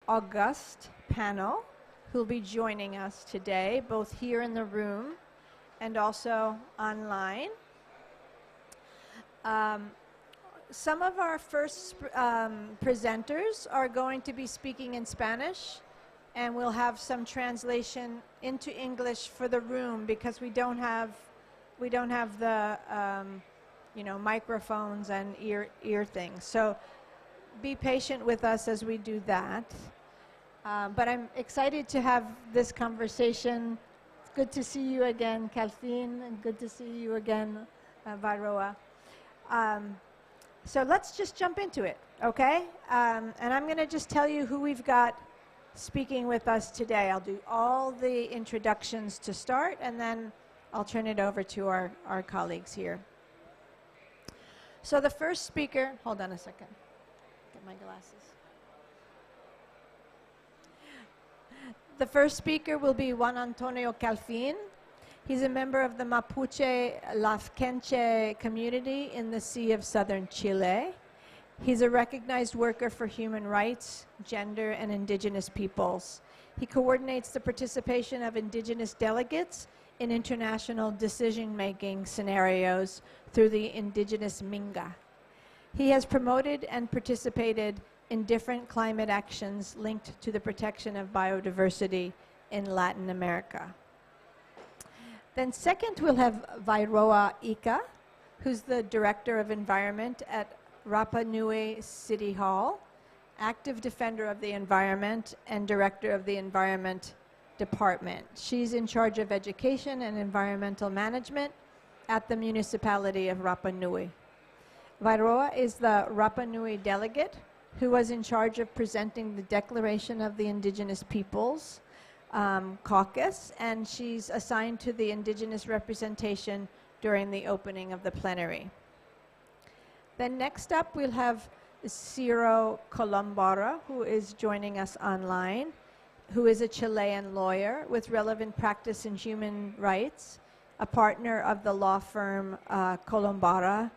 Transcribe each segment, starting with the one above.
august panel who'll be joining us today, both here in the room and also online. Some of our first presenters are going to be speaking in Spanish, and we'll have some translation into English for the room because we don't have the microphones and ear things. So be patient with us as we do that. But I'm excited to have this conversation. It's good to see you again, Calfin, and good to see you again, Vairoa. So let's just jump into it, okay? And I'm going to just tell you who we've got speaking with us today. I'll do all the introductions to start, and then I'll turn it over to our colleagues here. So the first speaker, hold on a second, get my glasses. The first speaker will be Juan Antonio Calfin. He's a member of the Mapuche Lafkenche community in the Sea of Southern Chile. He's a recognized worker for human rights, gender, and indigenous peoples. He coordinates the participation of indigenous delegates in international decision-making scenarios through the indigenous Minga. He has promoted and participated in different climate actions linked to the protection of biodiversity in Latin America. Then second, we'll have Vairoa Ika, who's the Director of Environment at Rapa Nui City Hall, active defender of the environment, and Director of the Environment Department. She's in charge of education and environmental management at the municipality of Rapa Nui. Vairoa is the Rapa Nui delegate who was in charge of presenting the Declaration of the Indigenous Peoples caucus, and she's assigned to the indigenous representation during the opening of the plenary. Then next up we'll have Ciro Colombara, who is joining us online, who is a Chilean lawyer with relevant practice in human rights, a partner of the law firm Colombara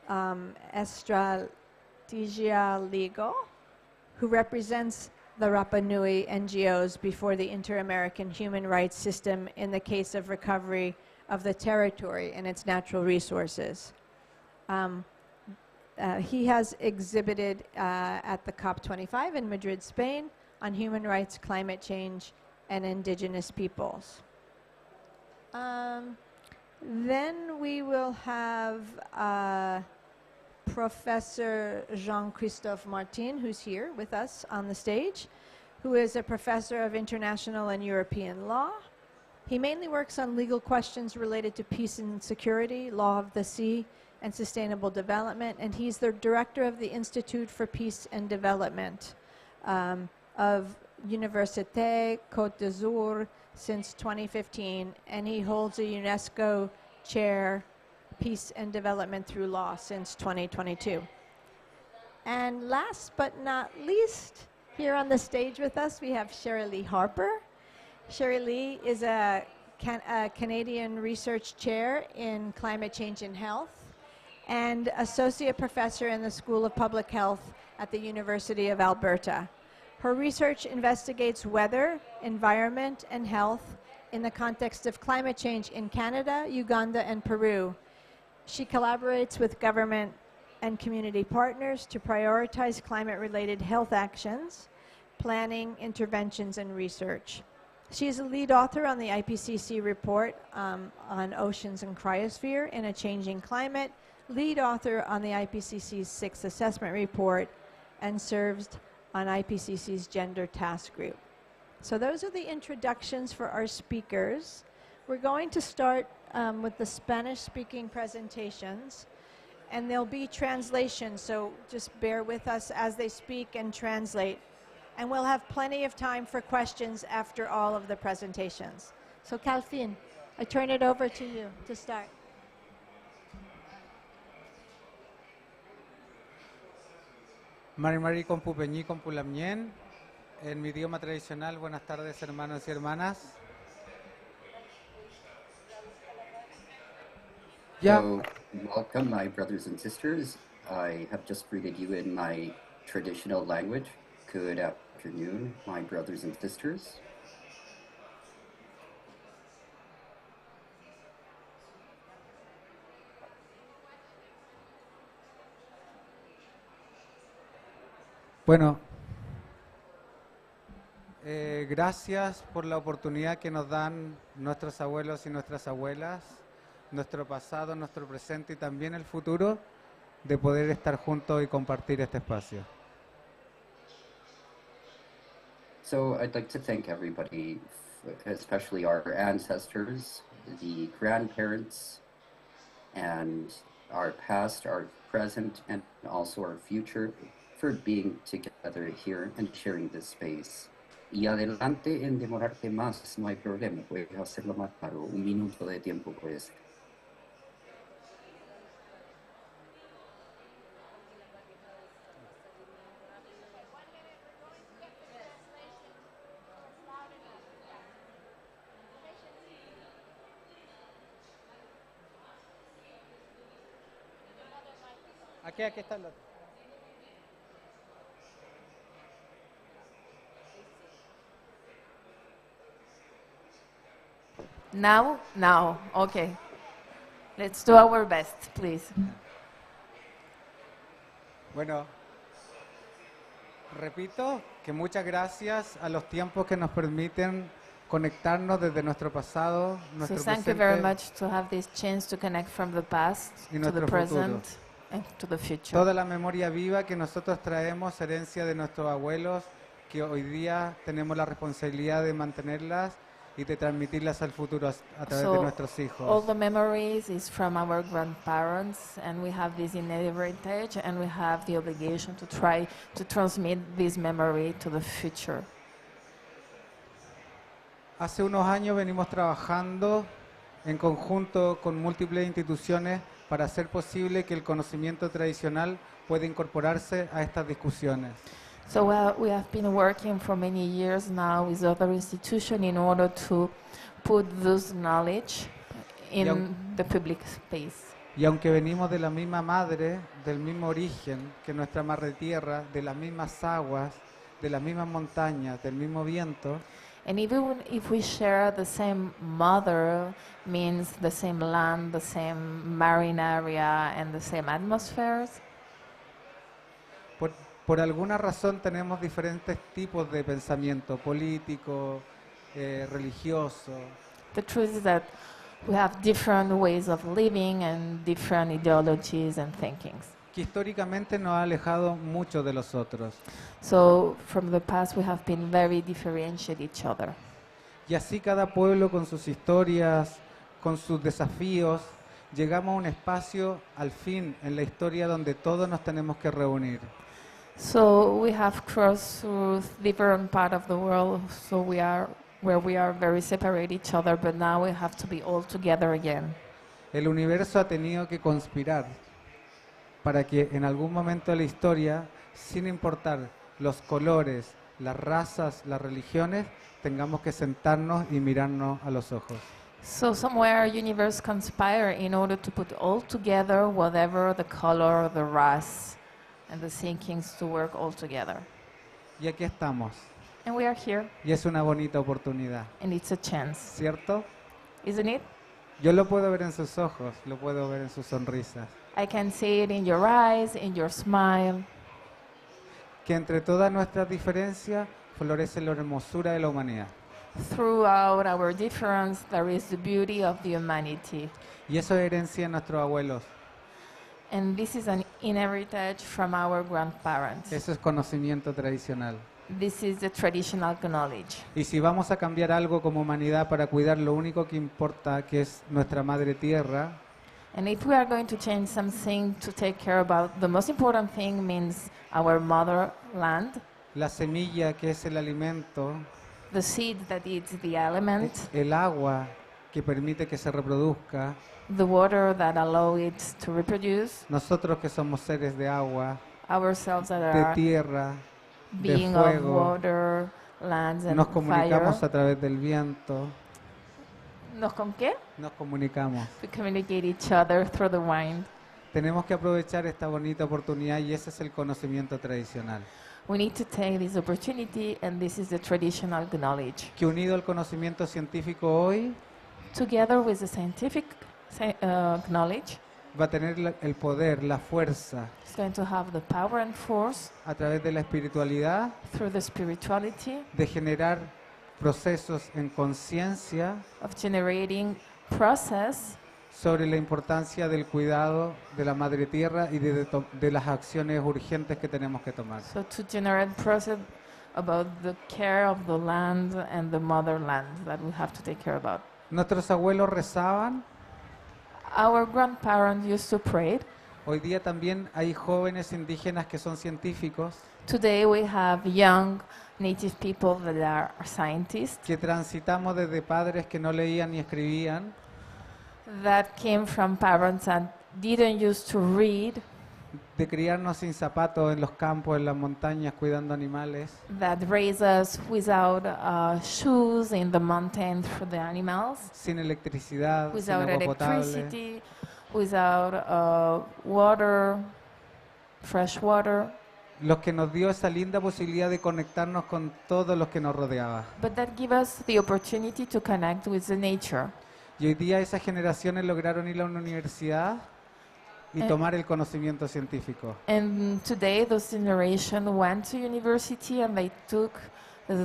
Estrategia Legal, who represents the Rapa Nui NGOs before the Inter-American Human Rights System in the case of recovery of the territory and its natural resources. He has exhibited at the COP25 in Madrid, Spain, on human rights, climate change, and indigenous peoples. Then we will have Professor Jean-Christophe Martin, who's here with us on the stage, who is a professor of international and European law. He mainly works on legal questions related to peace and security, law of the sea, and sustainable development, and he's the director of the Institute for Peace and Development of Université Côte d'Azur since 2015, and he holds a UNESCO chair, Peace and Development through Law, since 2022. And last but not least, here on the stage with us, we have Sherry Lee Harper. Sherry Lee is a Canadian Research Chair in Climate Change and Health and Associate Professor in the School of Public Health at the University of Alberta. Her research investigates weather, environment, and health in the context of climate change in Canada, Uganda, and Peru. She collaborates with government and community partners to prioritize climate-related health actions, planning, interventions, and research. She is a lead author on the IPCC report on oceans and cryosphere in a changing climate, lead author on the IPCC's 6th assessment report, and serves on IPCC's gender task group. So those are the introductions for our speakers. We're going to start with the Spanish-speaking presentations, and there'll be translation, so just bear with us as they speak and translate. And we'll have plenty of time for questions after all of the presentations. So Calfin, I turn it over to you to start. Mari Compupeñi Compulamien, en mi idioma tradicional, buenas tardes hermanos y hermanas. So, welcome my brothers and sisters. I have just greeted you in my traditional language, afternoon, my brothers and sisters. Bueno, gracias por la oportunidad que nos dan nuestros abuelos y nuestras abuelas, nuestro pasado, nuestro presente y también el futuro, de poder estar juntos y compartir este espacio. So I'd like to thank everybody, especially our ancestors, the grandparents, and our past, our present, and also our future, for being together here and sharing this space. Y adelante, en demorarte más, no hay problema, puedes hacerlo más claro, 1 minuto de tiempo puede ser. Aquí está el otro. Now, okay. Let's do our best, please. Bueno, repito que muchas gracias a los tiempos que nos permiten conectarnos desde nuestro pasado, So nuestro thank you very presente much to have this chance to connect from the past y to the nuestro present and to the future. toda la memoria viva que nosotros traemos, herencia de nuestros abuelos, que hoy día tenemos la responsabilidad de mantenerlas y de transmitirlas al futuro a través de nuestros All hijos. the memories is from our grandparents, and we have this innate heritage, and we have the obligation to try to transmit this memory to the future. Hace unos años venimos trabajando en conjunto con múltiples instituciones para hacer posible que el conocimiento tradicional pueda incorporarse a estas discusiones. So we have been working for many years now with other institutions in order to put this knowledge in the public space. Y aunque venimos de la misma madre, del mismo origen que nuestra madre tierra, de las mismas aguas, de las mismas montañas, del mismo viento, And even if we share the same mother, means the same land, the same marine area, and the same atmospheres, por alguna razón tenemos diferentes tipos de pensamiento político, religioso, the truth is that we have different ways of living and different ideologies and thinkings. que históricamente nos ha alejado mucho de los otros. So from the past, we have been very differentiate each other. Y así cada pueblo con sus historias, con sus desafíos, llegamos a un espacio al fin en la historia donde todos nos tenemos que reunir. So we have crossed through different part of the world, so we are where we are very separate each other, but now we have to be all together again. El universo ha tenido que conspirar para que en algún momento de la historia, sin importar los colores, las razas, las religiones, tengamos que sentarnos y mirarnos a los ojos. So somewhere universe conspire in order to put all together, whatever the color, the race, and the thinkings to work all together. Y aquí estamos. And we are here, Y es una bonita oportunidad, and it's a chance, ¿cierto? isn't it? Yo lo puedo ver en sus ojos, lo puedo ver en sus sonrisas. I can see it in your eyes, in your smile, Que entre todas nuestras diferencias florece la hermosura de la humanidad. throughout our difference, there is the beauty of the humanity. Y eso es herencia de nuestros abuelos. And this is an inheritage from our grandparents. Eso es conocimiento tradicional. This is the traditional knowledge. Y si vamos a cambiar algo como humanidad para cuidar lo único que importa, que es nuestra madre tierra, And if we are going to change something to take care about, the most important thing means our motherland, la semilla que es el alimento, the seed that eats the element, el agua que permite que se reproduzca, the water that allow it to reproduce, nosotros que somos seres de agua, ourselves that de are tierra, de being of fuego, water, lands and nos comunicamos fire. a través del viento, ¿Nos con qué? nos comunicamos. We communicate each other through the wind. Tenemos que aprovechar esta bonita oportunidad y ese es el conocimiento tradicional. We need to take this opportunity, and this is the traditional knowledge. que unido al conocimiento científico hoy Together with the scientific knowledge, va a tener el poder, la fuerza, it's going to have the power and force a través de la espiritualidad, through the spirituality de generar procesos en conciencia of generating process sobre la importancia del cuidado de la madre tierra y de las acciones urgentes que tenemos que tomar. so to generate process about the care of the land and the motherland that we have to take care about. Nuestros abuelos rezaban, Our grandparents used to pray. hoy día también hay jóvenes indígenas que son científicos, Today we have young native people that are scientists que transitamos desde padres que no leían ni escribían, that came from parents that didn't used to read, de criarnos sin zapatos en los campos, en las montañas, cuidando animales, that raised us without shoes in the mountains for the animals, sin electricidad, sin without agua potable, electricity, without water, fresh water, los que nos dio esa linda posibilidad de conectarnos con todos los que nos rodeaba. but that give us the opportunity to connect with the nature. Y hoy día esas generaciones lograron ir a una universidad y tomar el conocimiento científico. And today those generation went to university and they took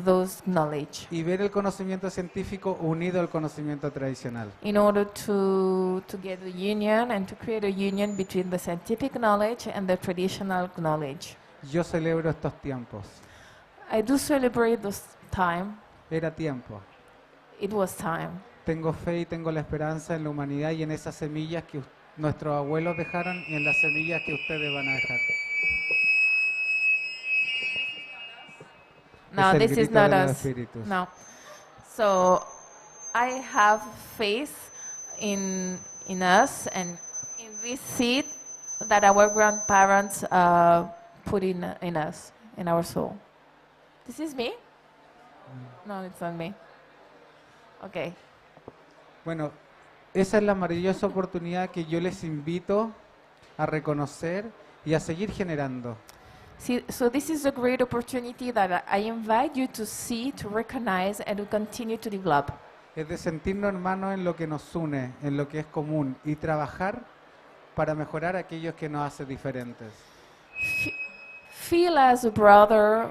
those knowledge Y ver el conocimiento científico unido al conocimiento tradicional. in order to get a union and to create a union between the scientific knowledge and the traditional knowledge. Yo celebro estos tiempos. I do celebrate this time. Era tiempo. It was time. Tengo fe y tengo la esperanza en la humanidad y en esas semillas que nuestros abuelos dejaron y en las semillas que ustedes van a dejar. No, Es el this is grito not de los us. espíritus. No. So I have faith in us and in this seed that our grandparents put in us, in our soul. This is me? No, it's not me. Okay. Bueno, esa es la maravillosa oportunidad que yo les invito a reconocer y a seguir generando. See, so this is a great opportunity that I invite you to see, to recognize, and to continue to develop. Es de sentirnos hermanos en lo que nos une, en lo que es común y trabajar para mejorar aquellos que nos hace diferentes. Feel as brother,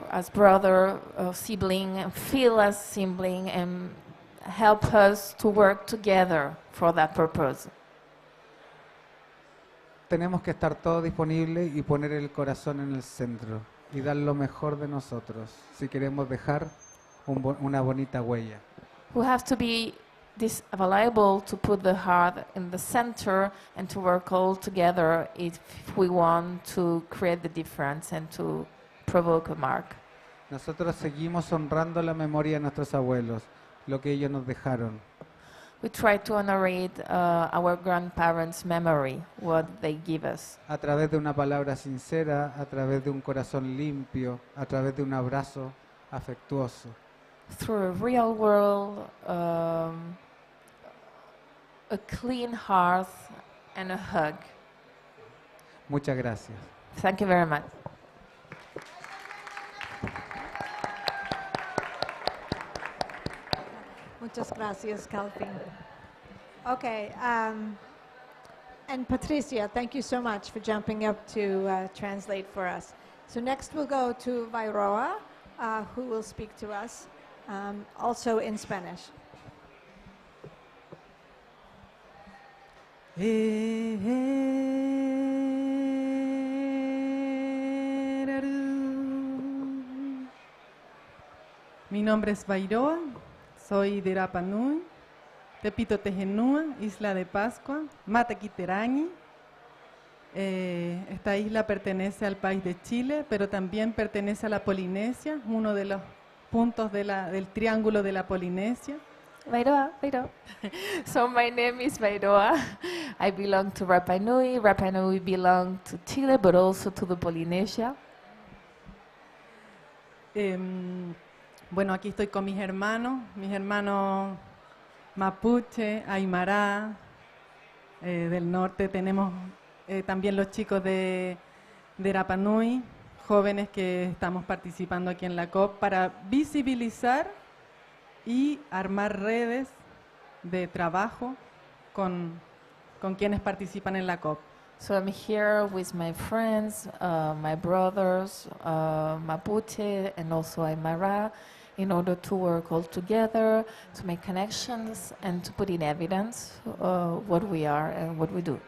sibling, feel as sibling, and help us to work together for that purpose. Tenemos que estar todos disponibles y poner el corazón en el centro y dar lo mejor de nosotros si queremos dejar una bonita huella. We have to be available to put the heart in the center and to work all together if we want to create the difference and to provoke a mark. Nosotros seguimos honrando la memoria de nuestros abuelos, lo que ellos nos dejaron. We try to honor our grandparents' memory, what they give us. A través de una palabra sincera, a través de un corazón limpio, a través de un abrazo afectuoso. Through a real world, a clean heart, and a hug. Muchas gracias. Thank you very much. Muchas gracias, Calvin. Okay, and Patricia, thank you so much for jumping up to translate for us. So next we'll go to Vairoa, who will speak to us, also in Spanish. Mi nombre es Vairoa, soy de Rapa Nui, Tepito Tejenúa, Isla de Pascua, Matequiterañi. Esta isla pertenece al país de Chile, pero también pertenece a la Polinesia, uno de los puntos del triángulo de la Polinesia. Vairoa. So my name is Vairoa. I belong to Rapa Nui. Rapa Nui belong to Chile, but also to the Polynesia. Bueno, aquí estoy con mis hermanos mapuche, aymara, del norte. Tenemos también los chicos de Rapa Nui, jóvenes que estamos participando aquí en la COP para visibilizar y armar redes de trabajo con quienes participan en la COP. So I'm here with my friends, my brothers, Mapuche and also Aymara, in order to work all together, to make connections and to put in evidence what we are and what we do.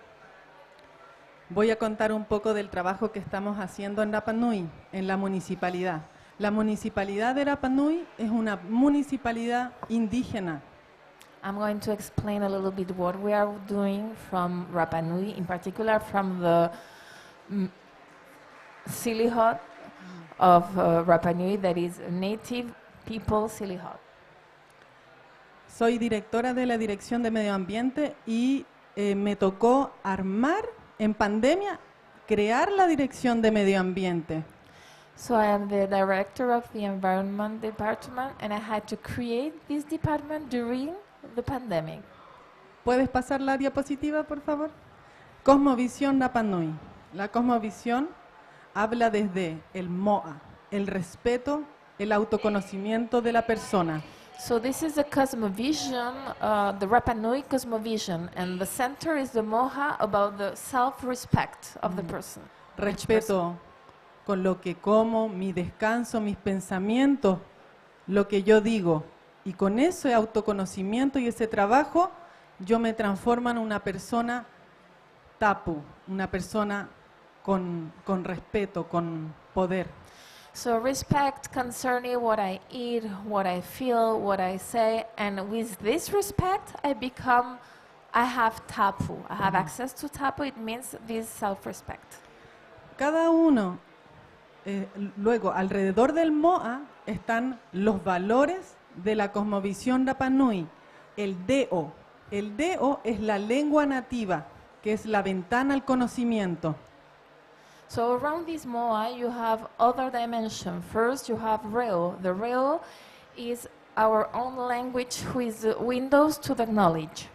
Voy a contar un poco del trabajo que estamos haciendo en Rapa Nui, en la municipalidad. La municipalidad de Rapa Nui es una municipalidad indígena. I'm going to explain a little bit what we are doing from Rapa Nui, in particular from the Silihot of Rapa Nui, that is native people Silihot. Soy directora de la Dirección de Medio Ambiente y me tocó armar en pandemia, crear la Dirección de Medio Ambiente. So I am the director of the Environment Department and I had to create this department during the pandemic. ¿Puedes pasar la diapositiva, por favor? Cosmovisión Rapa Nui. La cosmovisión habla desde el MOA, el respeto, el autoconocimiento de la persona. So this is the cosmovision, the Rapa Nui cosmovision, and the center is the Moha about the self-respect of the person. Respeto con lo que como, mi descanso, mis pensamientos, lo que yo digo. Y con ese autoconocimiento y ese trabajo, yo me transformo en una persona tapu, una persona con respeto, con poder. So respect concerning what I eat, what I feel, what I say, and with this respect, I have tapu. I have access to tapu. It means this self-respect. Cada uno, luego, alrededor del MOA están los valores de la cosmovisión Rapa Nui. El DO. El DO es la lengua nativa, que es la ventana al conocimiento. So around this Moa, you have other dimension. First, you have Reo. The Reo is our own language with windows to the knowledge.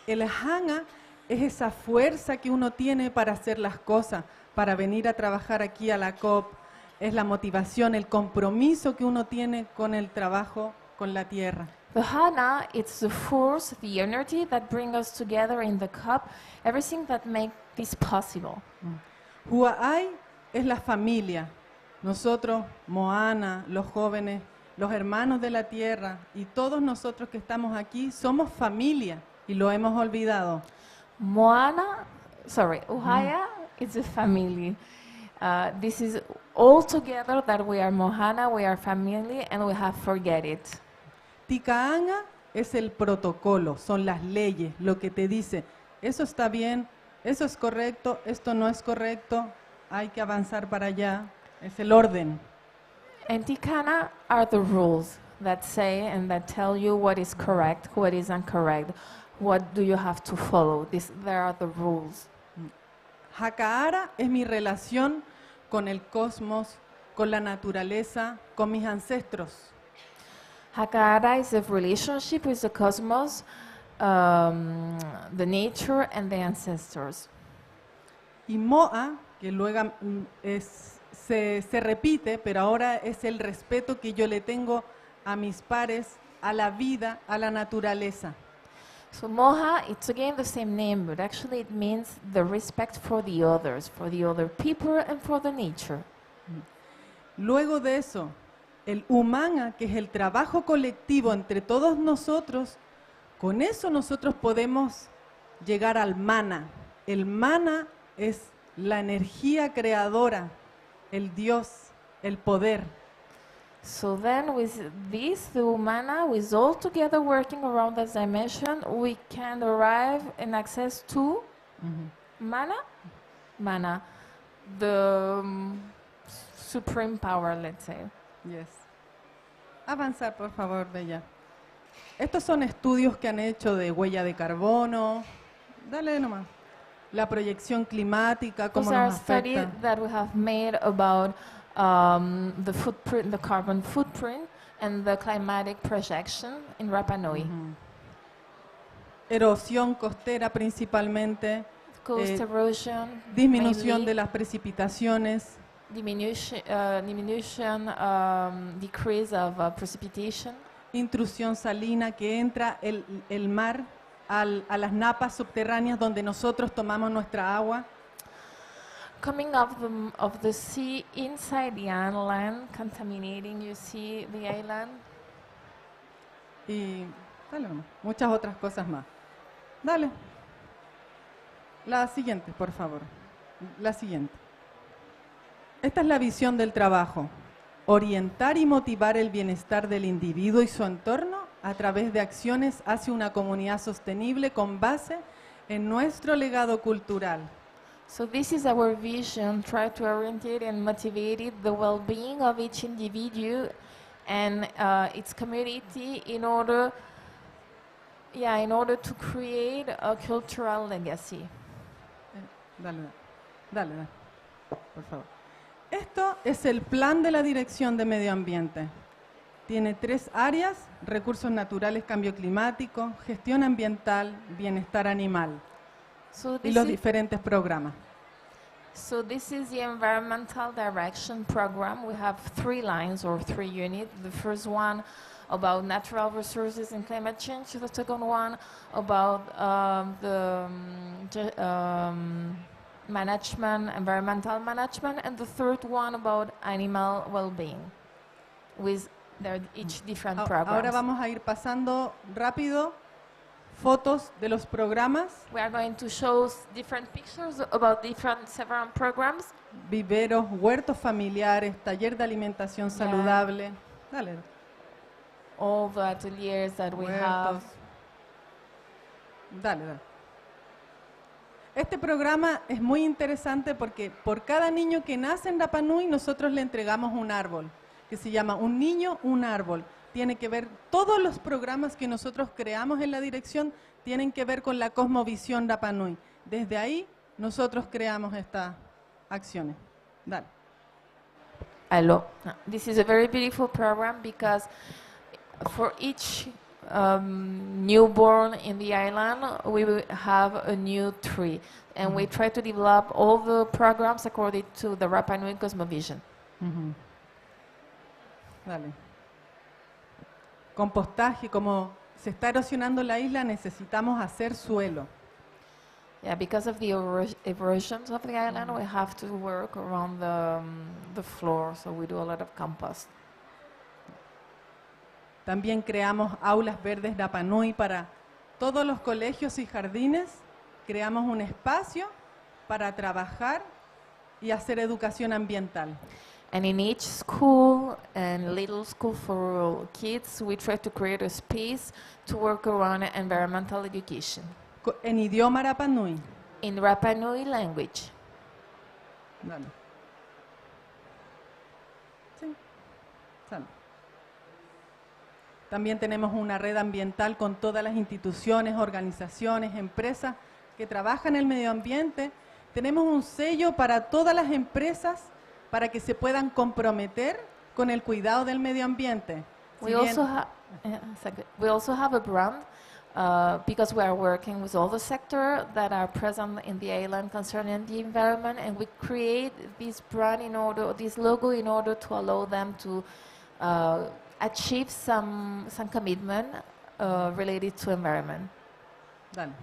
El Hanga es esa fuerza que uno tiene para hacer las cosas, para venir a trabajar aquí a la COP. Es la motivación, el compromiso que uno tiene con el trabajo con la tierra. The Hana, it's the force, the energy that brings us together in the cup, everything that makes this possible. Hua'ai es la familia. Nosotros, Moana, los jóvenes, los hermanos de la tierra y todos nosotros que estamos aquí somos familia y lo hemos olvidado. Uhaya is a family. This is all together that we are Mohana, we are family, and we have forget it. Tikaanga es el protocolo, son las leyes, lo que te dice, eso está bien, eso es correcto, esto no es correcto, hay que avanzar para allá, es el orden. And Tikana are the rules that say and that tell you what is correct, what is incorrect, what do you have to follow. There are the rules. Hakaara es mi relación con el cosmos, con la naturaleza, con mis ancestros. Hakara is a relationship with the cosmos, the nature and the ancestors. Y Moa, que luego se repite, pero ahora es el respeto que yo le tengo a mis pares, a la vida, a la naturaleza. So Moha, it's again the same name, but actually it means the respect for the others, for the other people and for the nature. Luego de eso, el humana, que es el trabajo colectivo entre todos nosotros, con eso nosotros podemos llegar al mana. El mana es la energía creadora, el Dios, el poder. So then with this, the Humana, with all together working around this dimension, we can arrive and access to Mana, the supreme power, let's say. Yes. Avanzar, por favor, Bella. Estos son estudios que han hecho de huella de carbono. Dale nomás. La proyección climática, cómo Those are nos studies afecta. that we have made about the footprint, the carbon footprint, and the climatic projection in Rapa Nui. Erosión costera principalmente, Coast erosion, disminución mainly, de las precipitaciones, decrease of precipitation. Intrusión salina, que entra el mar a las napas subterráneas donde nosotros tomamos nuestra agua. Coming of the sea inside the island, contaminating, you see, the island. Y dale, mamá, muchas otras cosas más. Dale. La siguiente, por favor. La siguiente. Esta es la visión del trabajo. Orientar y motivar el bienestar del individuo y su entorno a través de acciones hacia una comunidad sostenible con base en nuestro legado cultural. So this is our vision, try to orientate and motivate the well-being of each individual and its community in order to create a cultural legacy. Dale, por favor. Esto es el plan de la Dirección de Medio Ambiente. Tiene 3 áreas: recursos naturales, cambio climático, gestión ambiental, bienestar animal. Y los diferentes programas. So this is the environmental direction program. We have 3 lines or 3 units. The first one about natural resources and climate change. The second one about management, environmental management, and the third one about animal well-being, with their each different programs. Ahora vamos a ir pasando rápido fotos de los programas. We are going to show different pictures about several programs. Viveros, huertos familiares, taller de alimentación saludable. Dale. All the ateliers that we have. Dale. Este programa es muy interesante porque por cada niño que nace en Rapa Nui nosotros le entregamos un árbol que se llama Un Niño, un Árbol. Tiene que ver, todos los programas que nosotros creamos en la dirección tienen que ver con la cosmovisión Rapa Nui. Desde ahí nosotros creamos estas acciones. Dale. Hello. This is a very beautiful program because for each newborn in the island, we will have a new tree, and we try to develop all the programs according to the Rapa Nui cosmovision. Dale. Compostaje, como se está erosionando la isla, necesitamos hacer suelo. Yeah, because of the erosions of the island, we have to work around the floor, so we do a lot of compost. También creamos aulas verdes Rapa Nui para todos los colegios y jardines. Creamos un espacio para trabajar y hacer educación ambiental. And in each school and little school for kids, we try to create a space to work around environmental education. En idioma Rapa Nui. In Rapa Nui language. Dale. Sí. Sale. También tenemos una red ambiental con todas las instituciones, organizaciones, empresas que trabajan en el medio ambiente. Tenemos un sello para todas las empresas para que se puedan comprometer con el cuidado del medio ambiente. We also have a brand because we are working with all the sectors that are present in the island concerning the environment, and we create this brand this logo in order to allow them to achieve some commitment related to environment. Dale.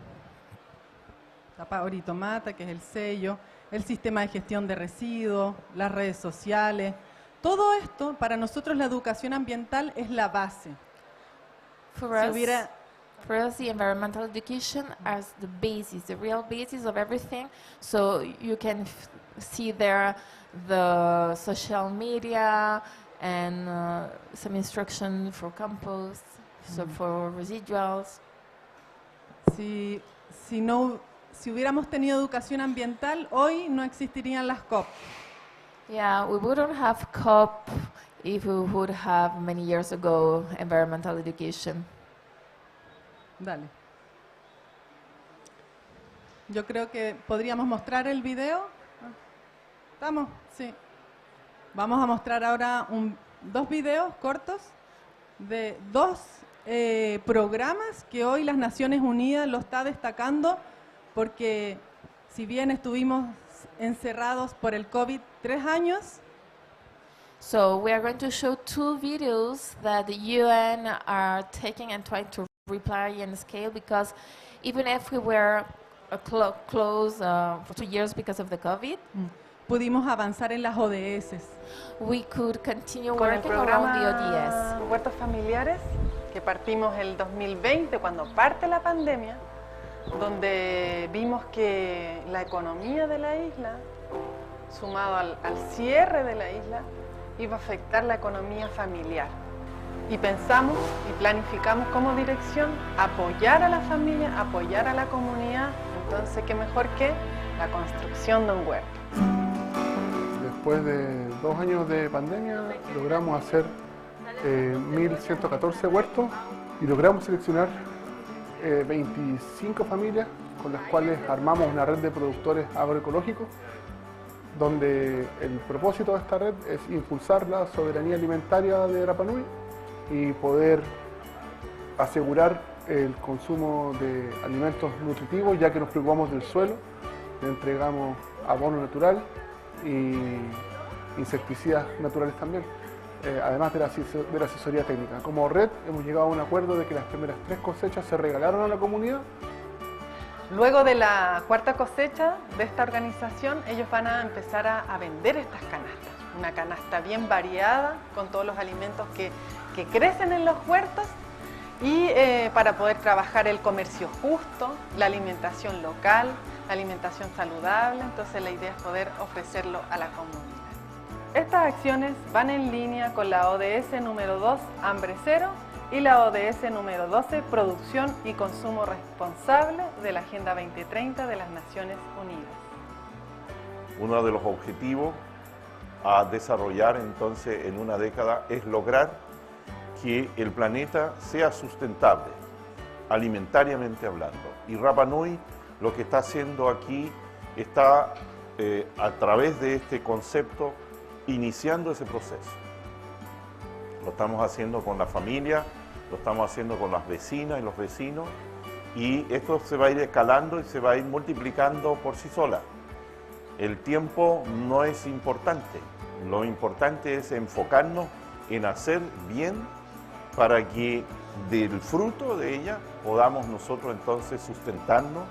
Tapa Oritomata, que es el sello, el sistema de gestión de residuos, las redes sociales. Todo esto, para nosotros la educación ambiental es la base. For us, the environmental education is the basis, the real basis of everything. So you can see there the social media and some instruction for compost, so for residuals. Si hubiéramos tenido educación ambiental, hoy no existirían las COP. Yeah, we wouldn't have COP if we would have many years ago environmental education. Dale. Yo creo que podríamos mostrar el video. ¿Estamos? Sí. Vamos a mostrar ahora 2 videos cortos de 2 programas que hoy las Naciones Unidas lo está destacando porque si bien estuvimos encerrados por el COVID 3 años. So we are going to show 2 videos that the UN are taking and trying to reply and scale, because even if we were closed for 2 years because of the COVID, Pudimos avanzar en las ODS. we could continue Con el working around the programa ODS. Huertos Familiares, que partimos el 2020 cuando parte la pandemia, donde vimos que la economía de la isla, sumado al cierre de la isla, iba a afectar la economía familiar. Y pensamos y planificamos como dirección apoyar a la familia, apoyar a la comunidad. Entonces, ¿qué mejor que la construcción de un huerto? Después de 2 años de pandemia logramos hacer 1.114 huertos y logramos seleccionar 25 familias con las cuales armamos una red de productores agroecológicos, donde el propósito de esta red es impulsar la soberanía alimentaria de Rapa Nui y poder asegurar el consumo de alimentos nutritivos, ya que nos preocupamos del suelo, le entregamos abono natural y insecticidas naturales también, además de la asesoría técnica. Como red hemos llegado a un acuerdo de que las primeras 3 cosechas se regalaron a la comunidad. Luego de la 4ª cosecha de esta organización, ellos van a empezar a vender estas canastas. Una canasta bien variada, con todos los alimentos que crecen en los huertos, y para poder trabajar el comercio justo, la alimentación local, la alimentación saludable. Entonces la idea es poder ofrecerlo a la comunidad. Estas acciones van en línea con la ODS número 2, Hambre Cero, y la ODS número 12, Producción y Consumo Responsable de la Agenda 2030 de las Naciones Unidas. Uno de los objetivos a desarrollar entonces en una década es lograr que el planeta sea sustentable, alimentariamente hablando. Y Rapa Nui lo que está haciendo aquí está a través de este concepto iniciando ese proceso. Lo estamos haciendo con la familia, lo estamos haciendo con las vecinas y los vecinos, y esto se va a ir escalando y se va a ir multiplicando por sí sola. El tiempo no es importante, lo importante es enfocarnos en hacer bien para que del fruto de ella podamos nosotros entonces sustentarnos,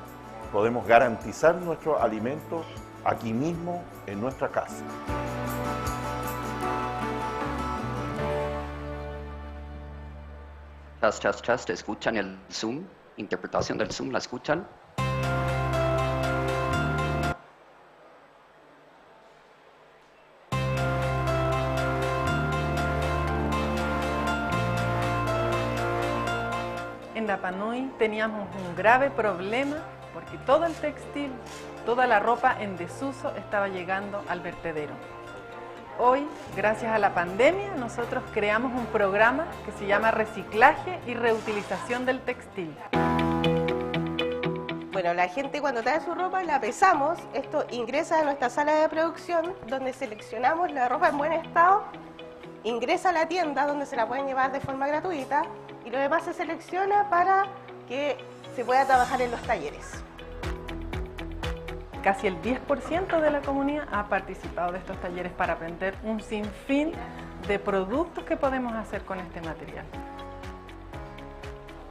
podemos garantizar nuestros alimentos aquí mismo en nuestra casa. Test, ¿escuchan el Zoom? Interpretación del Zoom, ¿la escuchan? En Rapa Nui teníamos un grave problema porque todo el textil, toda la ropa en desuso estaba llegando al vertedero. Hoy, gracias a la pandemia, nosotros creamos un programa que se llama Reciclaje y Reutilización del Textil. Bueno, la gente cuando trae su ropa la pesamos, esto ingresa a nuestra sala de producción donde seleccionamos la ropa en buen estado, ingresa a la tienda donde se la pueden llevar de forma gratuita y lo demás se selecciona para que se pueda trabajar en los talleres. Casi el 10% de la comunidad ha participado de estos talleres para aprender un sinfín de productos que podemos hacer con este material.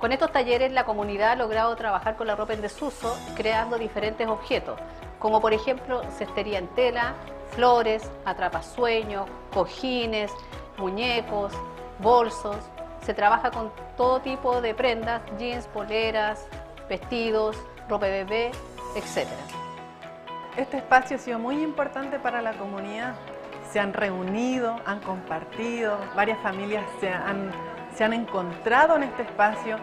Con estos talleres la comunidad ha logrado trabajar con la ropa en desuso creando diferentes objetos, como por ejemplo cestería en tela, flores, atrapasueños, cojines, muñecos, bolsos. Se trabaja con todo tipo de prendas, jeans, poleras, vestidos, ropa de bebé, etc. Este espacio ha sido muy importante para la comunidad. Se han reunido, han compartido, varias familias se han encontrado en este espacio,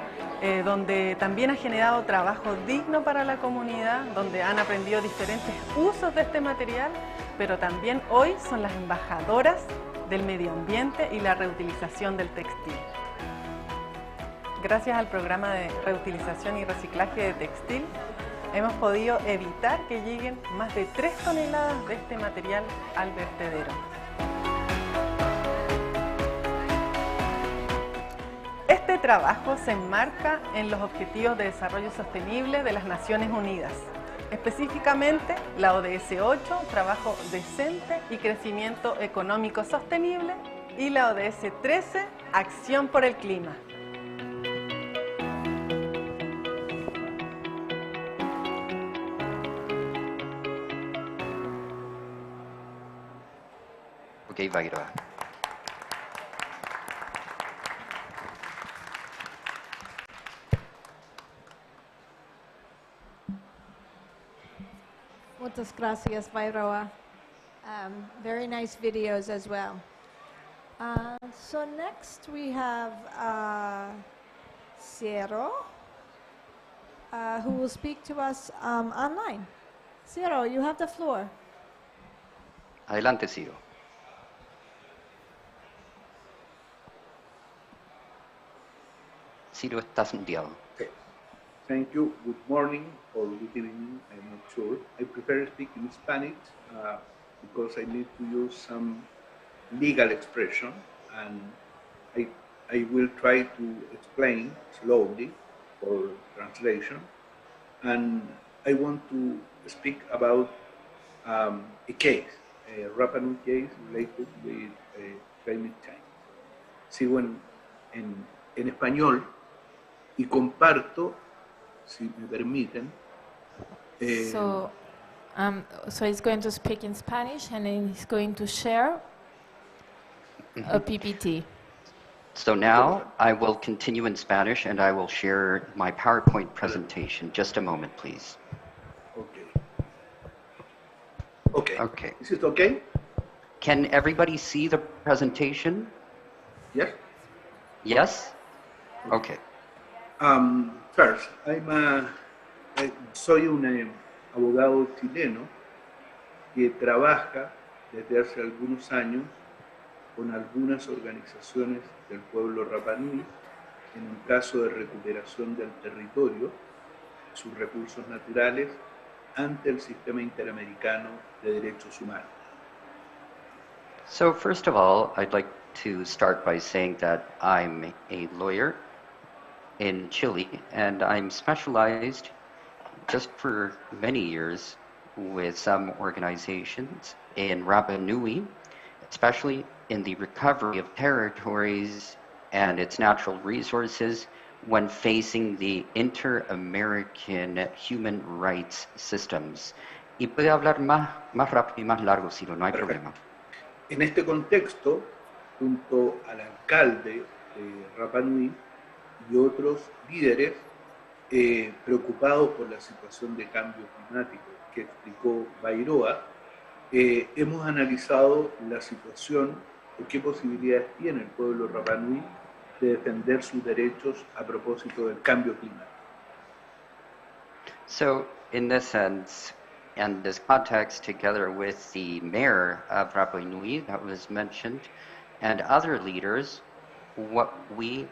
donde también ha generado trabajo digno para la comunidad, donde han aprendido diferentes usos de este material, pero también hoy son las embajadoras del medio ambiente y la reutilización del textil. Gracias al programa de reutilización y reciclaje de textil, hemos podido evitar que lleguen más de 3 toneladas de este material al vertedero. Este trabajo se enmarca en los Objetivos de Desarrollo Sostenible de las Naciones Unidas Específicamente, la ODS 8, trabajo decente y crecimiento económico sostenible, y la ODS 13, acción por el clima. Ok, Vairoa. Muchas gracias, Vairoa. Very nice videos as well. So next we have Ciro, who will speak to us online. Ciro, you have the floor. Adelante, Ciro. Ciro, estás muteado. Okay. Thank you. Good morning or good evening, I'm not sure. I prefer speaking Spanish because I need to use some legal expression, and I will try to explain slowly for translation. And I want to speak about a case, a Rapa Nui case related with climate change. Sigo en español y comparto, si me permiten. So he's going to speak in Spanish and then he's going to share a PPT. So now I will continue in Spanish and I will share my PowerPoint presentation. Just a moment, please. Okay. Okay. Okay. Is it okay? Can everybody see the presentation? Yes? Yes? Okay. First, soy un abogado chileno que trabaja desde hace algunos años con algunas organizaciones del pueblo Rapa Nui en un caso de recuperación del territorio, sus recursos naturales, ante el sistema interamericano de derechos humanos. So first of all, I'd like to start by saying that I'm a lawyer in Chile, and I'm specialized just for many years with some organizations in Rapa Nui, especially in the recovery of territories and its natural resources when facing the inter-American human rights systems. Y puede hablar más rápido y más largo, si no hay problema. En este contexto, junto al alcalde de Rapa Nui y otros líderes preocupados por la situación de cambio climático que explicó Vairoa, hemos analizado la situación o qué posibilidades tiene el pueblo Rapa Nui de defender sus derechos a propósito del cambio climático. So, in this sense, and this context, together with the mayor of Rapa Nui that was mentioned, and other leaders, what we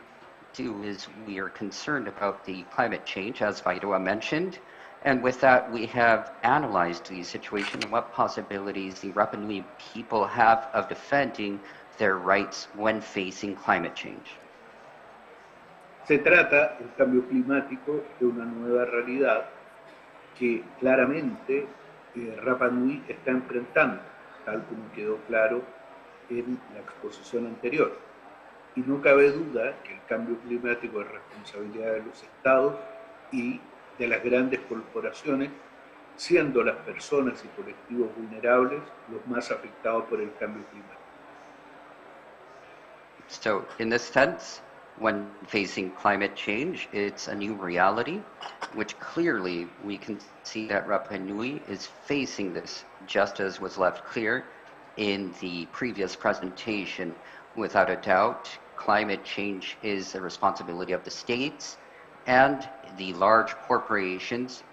do is we are concerned about the climate change, as Vairoa mentioned, and with that we have analyzed the situation and what possibilities the Rapa Nui people have of defending their rights when facing climate change. Se trata, el cambio climático, de una nueva realidad que claramente Rapa Nui está enfrentando, tal como quedó claro en la exposición anterior. Y no cabe duda que el cambio climático es responsabilidad de los estados y de las grandes corporaciones, siendo las personas y colectivos vulnerables los más afectados por el cambio climático. So, in this sense, when facing climate change, it's a new reality, which clearly we can see that Rapa Nui is facing this, just as was left clear in the previous presentation. Without a doubt, climate change is the responsibility of the states and the large corporations,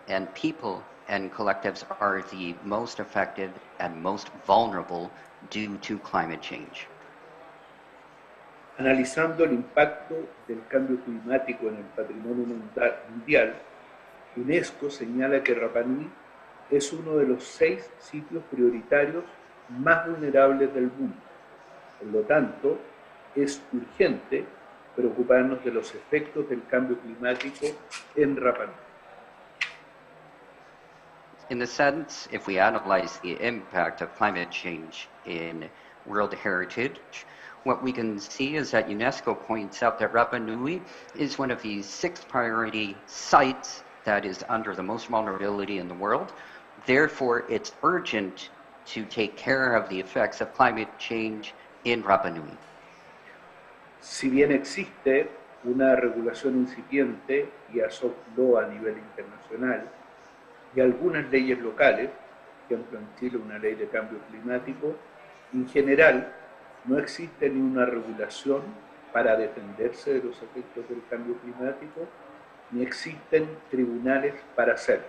and people and collectives are the most affected and most vulnerable due to climate change. Analizando el impacto del cambio climático en el patrimonio mundial, UNESCO señala que Rapa Nui es uno de los 6 sitios prioritarios más vulnerables del mundo. Por lo tanto, es urgente preocuparnos de los efectos del cambio climático en Rapa Nui. in the sense, if we analyze the impact of climate change in World Heritage, what we can see is that UNESCO points out that Rapa Nui is one of the 6 priority sites that is under the most vulnerability in the world. Therefore, it's urgent to take care of the effects of climate change in Rapa Nui. Si bien existe una regulación incipiente y a soft law a nivel internacional y algunas leyes locales, por ejemplo en Chile una ley de cambio climático, en general no existe ni una regulación para defenderse de los efectos del cambio climático, ni existen tribunales para hacerlo.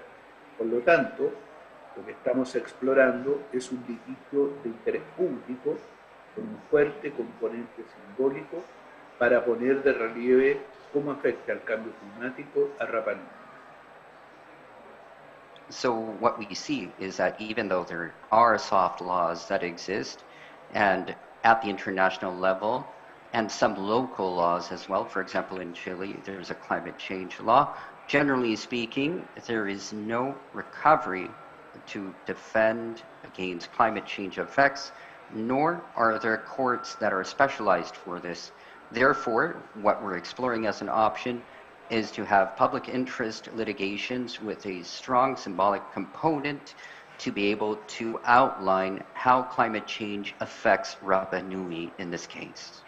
Por lo tanto, lo que estamos explorando es un litigio de interés público con un fuerte componente simbólico para poner de relieve cómo afecta el cambio climático a Rapa Nui. So what we see is that even though there are soft laws that exist, and at the international level, and some local laws as well, for example in Chile there's a climate change law, generally speaking there is no recovery to defend against climate change effects, nor are there courts that are specialized for this. Therefore, what we're exploring as an option is to have public interest litigations with a strong symbolic component to be able to outline how climate change affects Rapa Nui in this case.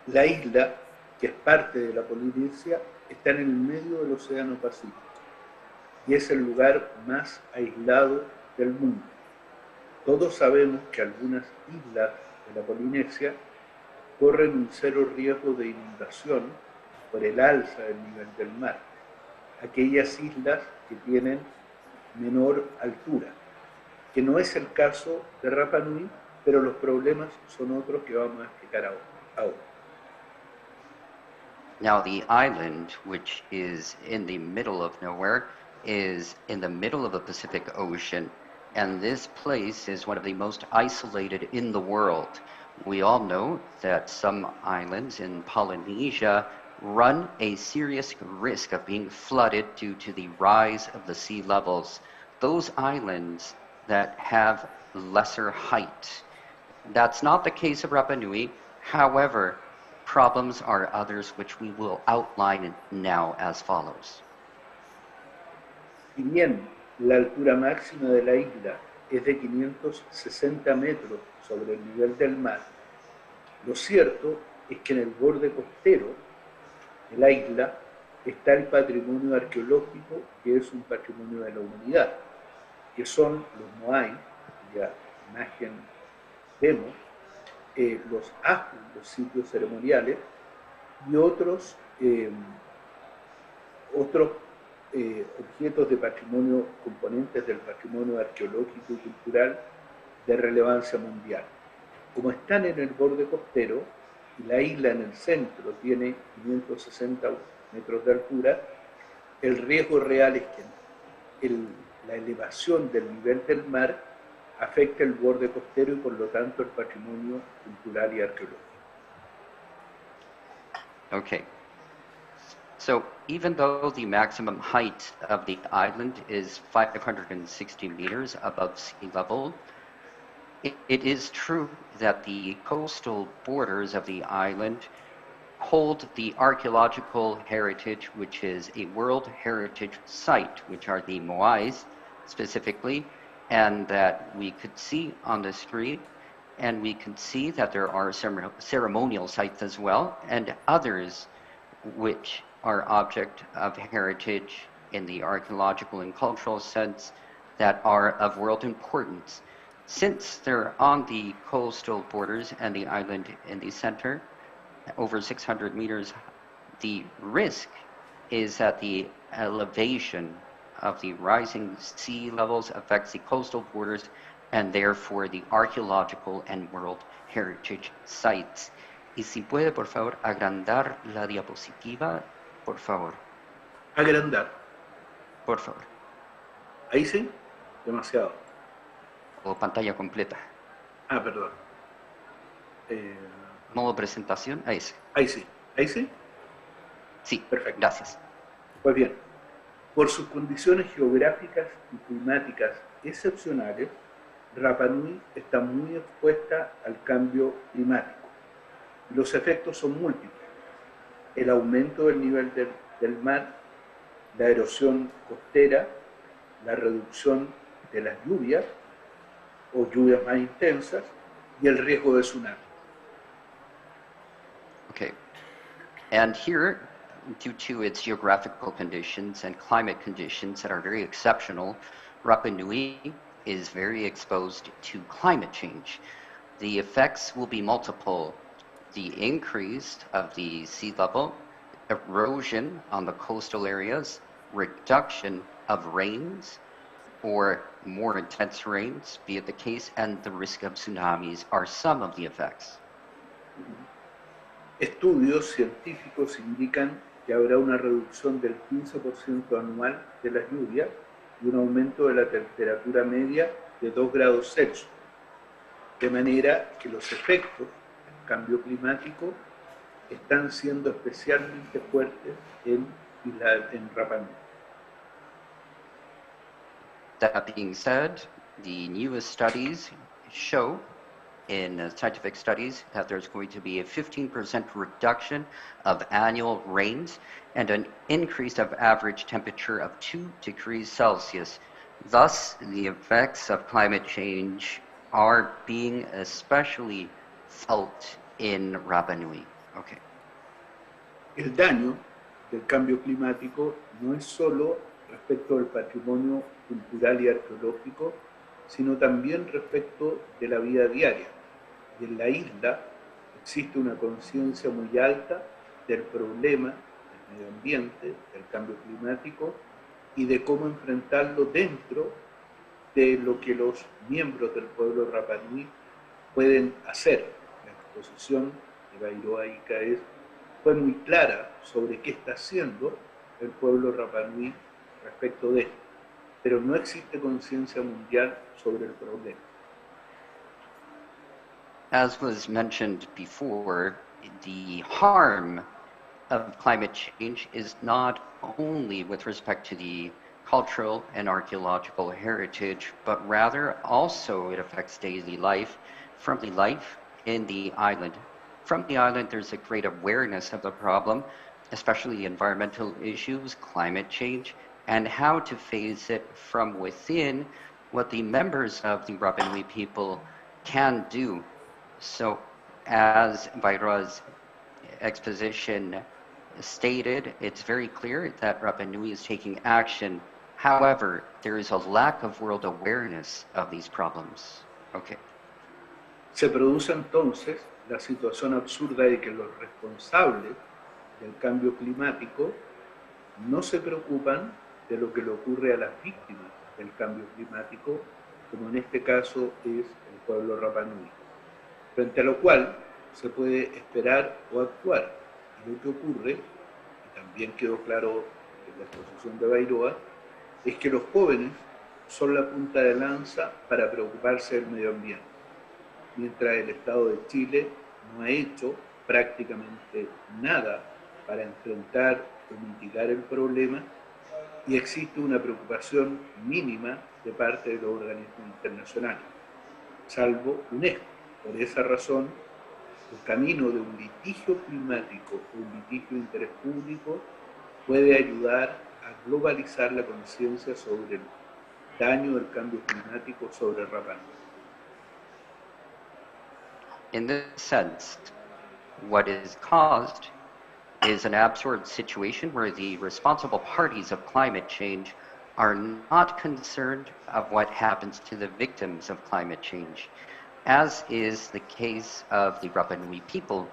La isla, que es parte de la Polinesia, está en el medio del Océano Pacífico y es el lugar más aislado del mundo. Todos sabemos que algunas islas de la Polinesia corren un cero riesgo de inundación por el alza del nivel del mar. Aquellas islas que tienen menor altura, que no es el caso de Rapa Nui, pero los problemas son otros que vamos a explicar ahora. Now the island, which is in the middle of nowhere, is in the middle of the Pacific Ocean, and this place is one of the most isolated in the world. We all know that some islands in Polynesia run a serious risk of being flooded due to the rise of the sea levels. Those islands that have lesser height. That's not the case of Rapa Nui. However, problems are others which we will outline now as follows. Si bien la altura máxima de la isla es de 560 metros sobre el nivel del mar, lo cierto es que en el borde costero de la isla está el patrimonio arqueológico, que es un patrimonio de la humanidad, que son los moai, cuya imagen vemos, los ajus, los sitios ceremoniales, y otros objetos de patrimonio, componentes del patrimonio arqueológico y cultural de relevancia mundial. Como están en el borde costero y la isla en el centro tiene 560 metros de altura, el riesgo real es que la elevación del nivel del mar afecta el borde costero y por lo tanto el patrimonio cultural y arqueológico. Okay. So even though the maximum height of the island is 560 meters above sea level, it is true that the coastal borders of the island hold the archaeological heritage, which is a World Heritage Site, which are the moais specifically, and that we could see on the screen, and we can see that there are ceremonial sites as well, and others which are object of heritage in the archaeological and cultural sense that are of world importance. Since they're on the coastal borders and the island in the center, over 600 meters, the risk is that the elevation of the rising sea levels affects the coastal borders and therefore the archaeological and world heritage sites. Y si puede, por favor, agrandar la diapositiva, por favor. Agrandar. Por favor. Ahí sí, demasiado. O pantalla completa. Ah, perdón. Modo presentación, ahí sí. Ahí sí. ¿Ahí sí? Sí, Perfecto. Gracias. Pues bien, Por sus condiciones geográficas y climáticas excepcionales, Rapa Nui está muy expuesta al cambio climático. Los efectos son múltiples. El aumento del nivel del mar, la erosión costera, la reducción de las lluvias o lluvias más intensas y el riesgo de tsunami. Okay. And here, due to its geographical conditions and climate conditions that are very exceptional, Rapa Nui is very exposed to climate change. The effects will be multiple. The increase of the sea level, erosion on the coastal areas, reduction of rains or more intense rains, be it the case, and the risk of tsunamis are some of the effects. Estudios científicos indican que habrá una reducción del 15% anual de las lluvias y un aumento de la temperatura media de 2 grados Celsius, de manera que los efectos del cambio climático están siendo especialmente fuertes en Rapa Nui. That being said, the newest studies show in scientific studies that there's going to be a 15% reduction of annual rains and an increase of average temperature of 2 degrees Celsius. Thus, the effects of climate change are being especially felt in Rapa Nui. Okay. El daño del cambio climático no es solo respecto del patrimonio cultural y arqueológico, sino también respecto de la vida diaria. Y en la isla existe una conciencia muy alta del problema del medio ambiente, del cambio climático y de cómo enfrentarlo dentro de lo que los miembros del pueblo Rapa Nui pueden hacer. La exposición de Bairoa y Caes fue muy clara sobre qué está haciendo el pueblo Rapa Nui respecto de esto, pero no existe conciencia mundial sobre el problema. As was mentioned before, the harm of climate change is not only with respect to the cultural and archaeological heritage, but rather also it affects daily life, friendly life in the island. From the island, there's a great awareness of the problem, especially environmental issues, climate change, and how to face it from within, what the members of the Rapa Nui people can do. So, as Bairoa's exposition stated, it's very clear that Rapa Nui is taking action. However, there is a lack of world awareness of these problems. Okay. Se produce entonces la situación absurda de que los responsables del cambio climático no se preocupan de lo que le ocurre a las víctimas del cambio climático, como en este caso es el pueblo Rapa Nui, frente a lo cual se puede esperar o actuar. Y lo que ocurre, y también quedó claro en la exposición de Bairoa, es que los jóvenes son la punta de lanza para preocuparse del medio ambiente, mientras el Estado de Chile no ha hecho prácticamente nada para enfrentar o mitigar el problema, y existe una preocupación mínima de parte de los organismos internacionales, salvo UNESCO. Por esa razón, el camino de un litigio climático o un litigio de interés público puede ayudar a globalizar la conciencia sobre el daño del cambio climático sobre Rapa Nui. In this sense, what is caused is an absurd situation where the responsible parties of climate change are not concerned of what happens to the victims of climate change, as is the case of the Rapa Nui people.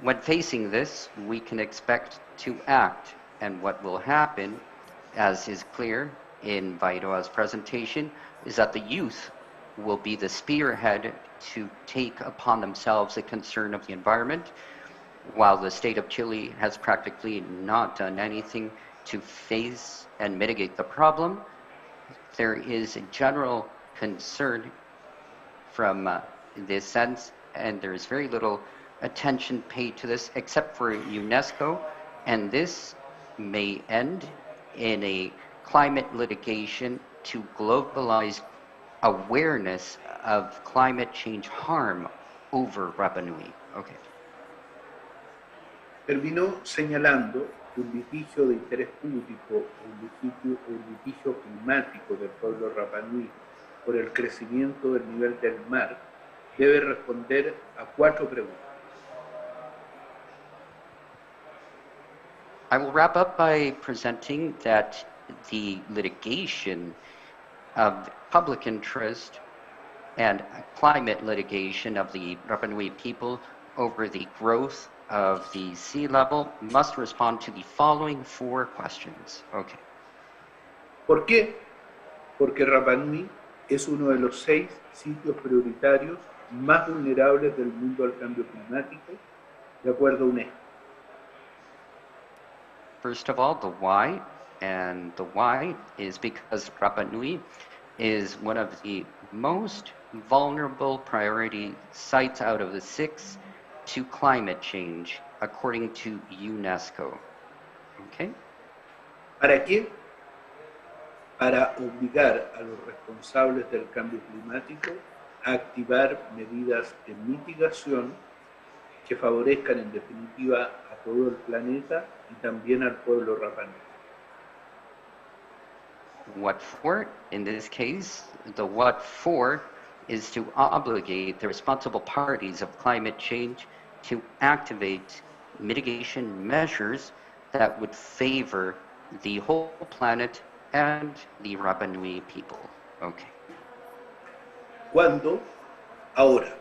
When facing this, we can expect to act, and what will happen, as is clear in Bairoa's presentation, is that the youth will be the spearhead to take upon themselves the concern of the environment, while the state of Chile has practically not done anything to face and mitigate the problem. There is a general concern from this sense, and there is very little attention paid to this except for UNESCO, and this may end in a climate litigation to globalize awareness of climate change harm over Rapa Nui. Okay. Terminó señalando que un litigio de interés público o un litigio climático del pueblo Rapa Nui por el crecimiento del nivel del mar debe responder a 4 preguntas. I will wrap up by presenting that the litigation of public interest and climate litigation of the Rapa Nui people over the growth of the sea level must respond to the following 4 questions. Okay. ¿Por qué? Porque Rapa Nui es uno de los 6 sitios prioritarios más vulnerables del mundo al cambio climático, de acuerdo a UNESCO. First of all, the why, and the why is because Rapa Nui is one of the most vulnerable priority sites out of the 6 to climate change, according to UNESCO. Okay? ¿Para qué? Para obligar a los responsables del cambio climático a activar medidas de mitigación que favorezcan en definitiva a todo el planeta y también al pueblo Rapa Nui. What for? In this case, the what for is to obligate the responsible parties of climate change to activate mitigation measures that would favor the whole planet and the Rapa Nui people. Okay. ¿Cuándo? Ahora.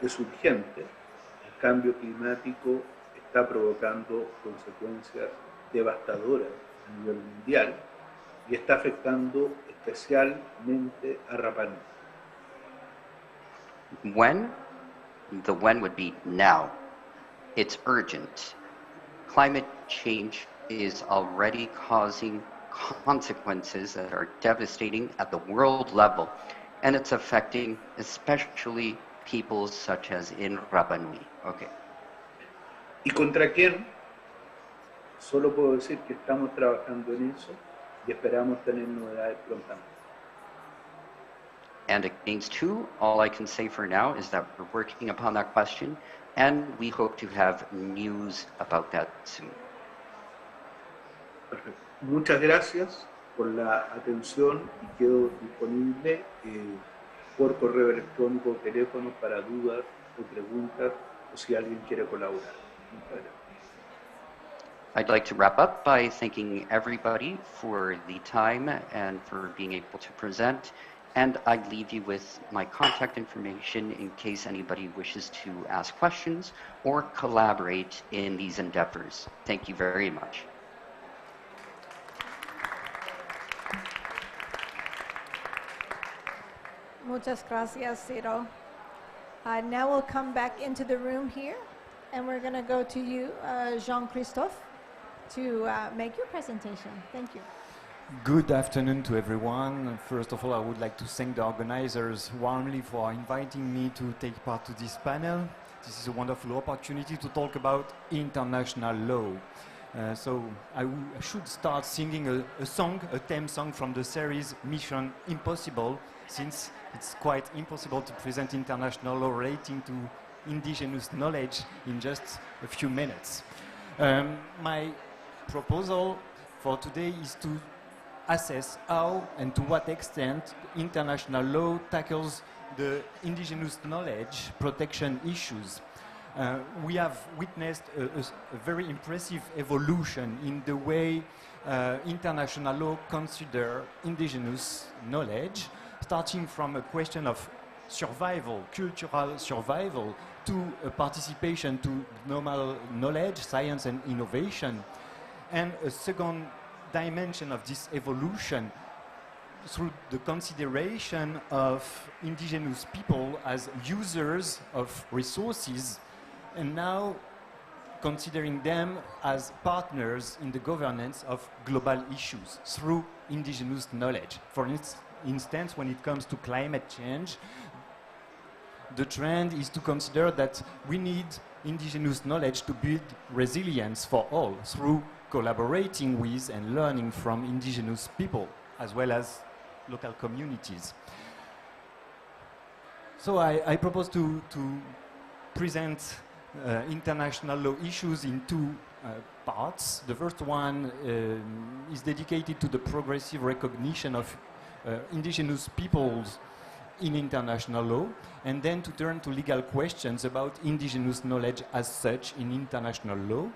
Es urgente. El cambio climático está provocando consecuencias devastadoras a nivel mundial y está afectando especialmente a Rapa Nui. When? The when would be now. It's urgent. Climate change is already causing consequences that are devastating at the world level, and it's affecting especially people such as in Rapa Nui. Okay. ¿Y contra quién? Solo puedo decir que estamos trabajando en eso y esperamos tener novedades prontamente. And against who, all I can say for now is that we're working upon that question, and we hope to have news about that soon. Perfecto. Muchas gracias por la atención y quedo disponible por correo electrónico o teléfono para dudas o preguntas o si alguien quiere colaborar. Muchas gracias. I'd like to wrap up by thanking everybody for the time and for being able to present. And I leave you with my contact information in case anybody wishes to ask questions or collaborate in these endeavors. Thank you very much. Muchas gracias, Ciro. Now we'll come back into the room here, and we're going to go to you, Jean-Christophe, to make your presentation. Thank you. Good afternoon to everyone. First of all, I would like to thank the organizers warmly for inviting me to take part to this panel. This is a wonderful opportunity to talk about international law. So I should start singing a song, a theme song from the series Mission Impossible, since it's quite impossible to present international law relating to indigenous knowledge in just a few minutes. My proposal for today is to assess how and to what extent international law tackles the indigenous knowledge protection issues. We have witnessed a very impressive evolution in the way international law consider indigenous knowledge, starting from a question of survival, cultural survival, to a participation to normal knowledge, science and innovation. And a second dimension of this evolution through the consideration of indigenous people as users of resources, and now considering them as partners in the governance of global issues through indigenous knowledge. For instance, when it comes to climate change, the trend is to consider that we need indigenous knowledge to build resilience for all through collaborating with and learning from indigenous people as well as local communities. So I propose to present international law issues in two parts. The first one is dedicated to the progressive recognition of indigenous peoples in international law, and then to turn to legal questions about indigenous knowledge as such in international law.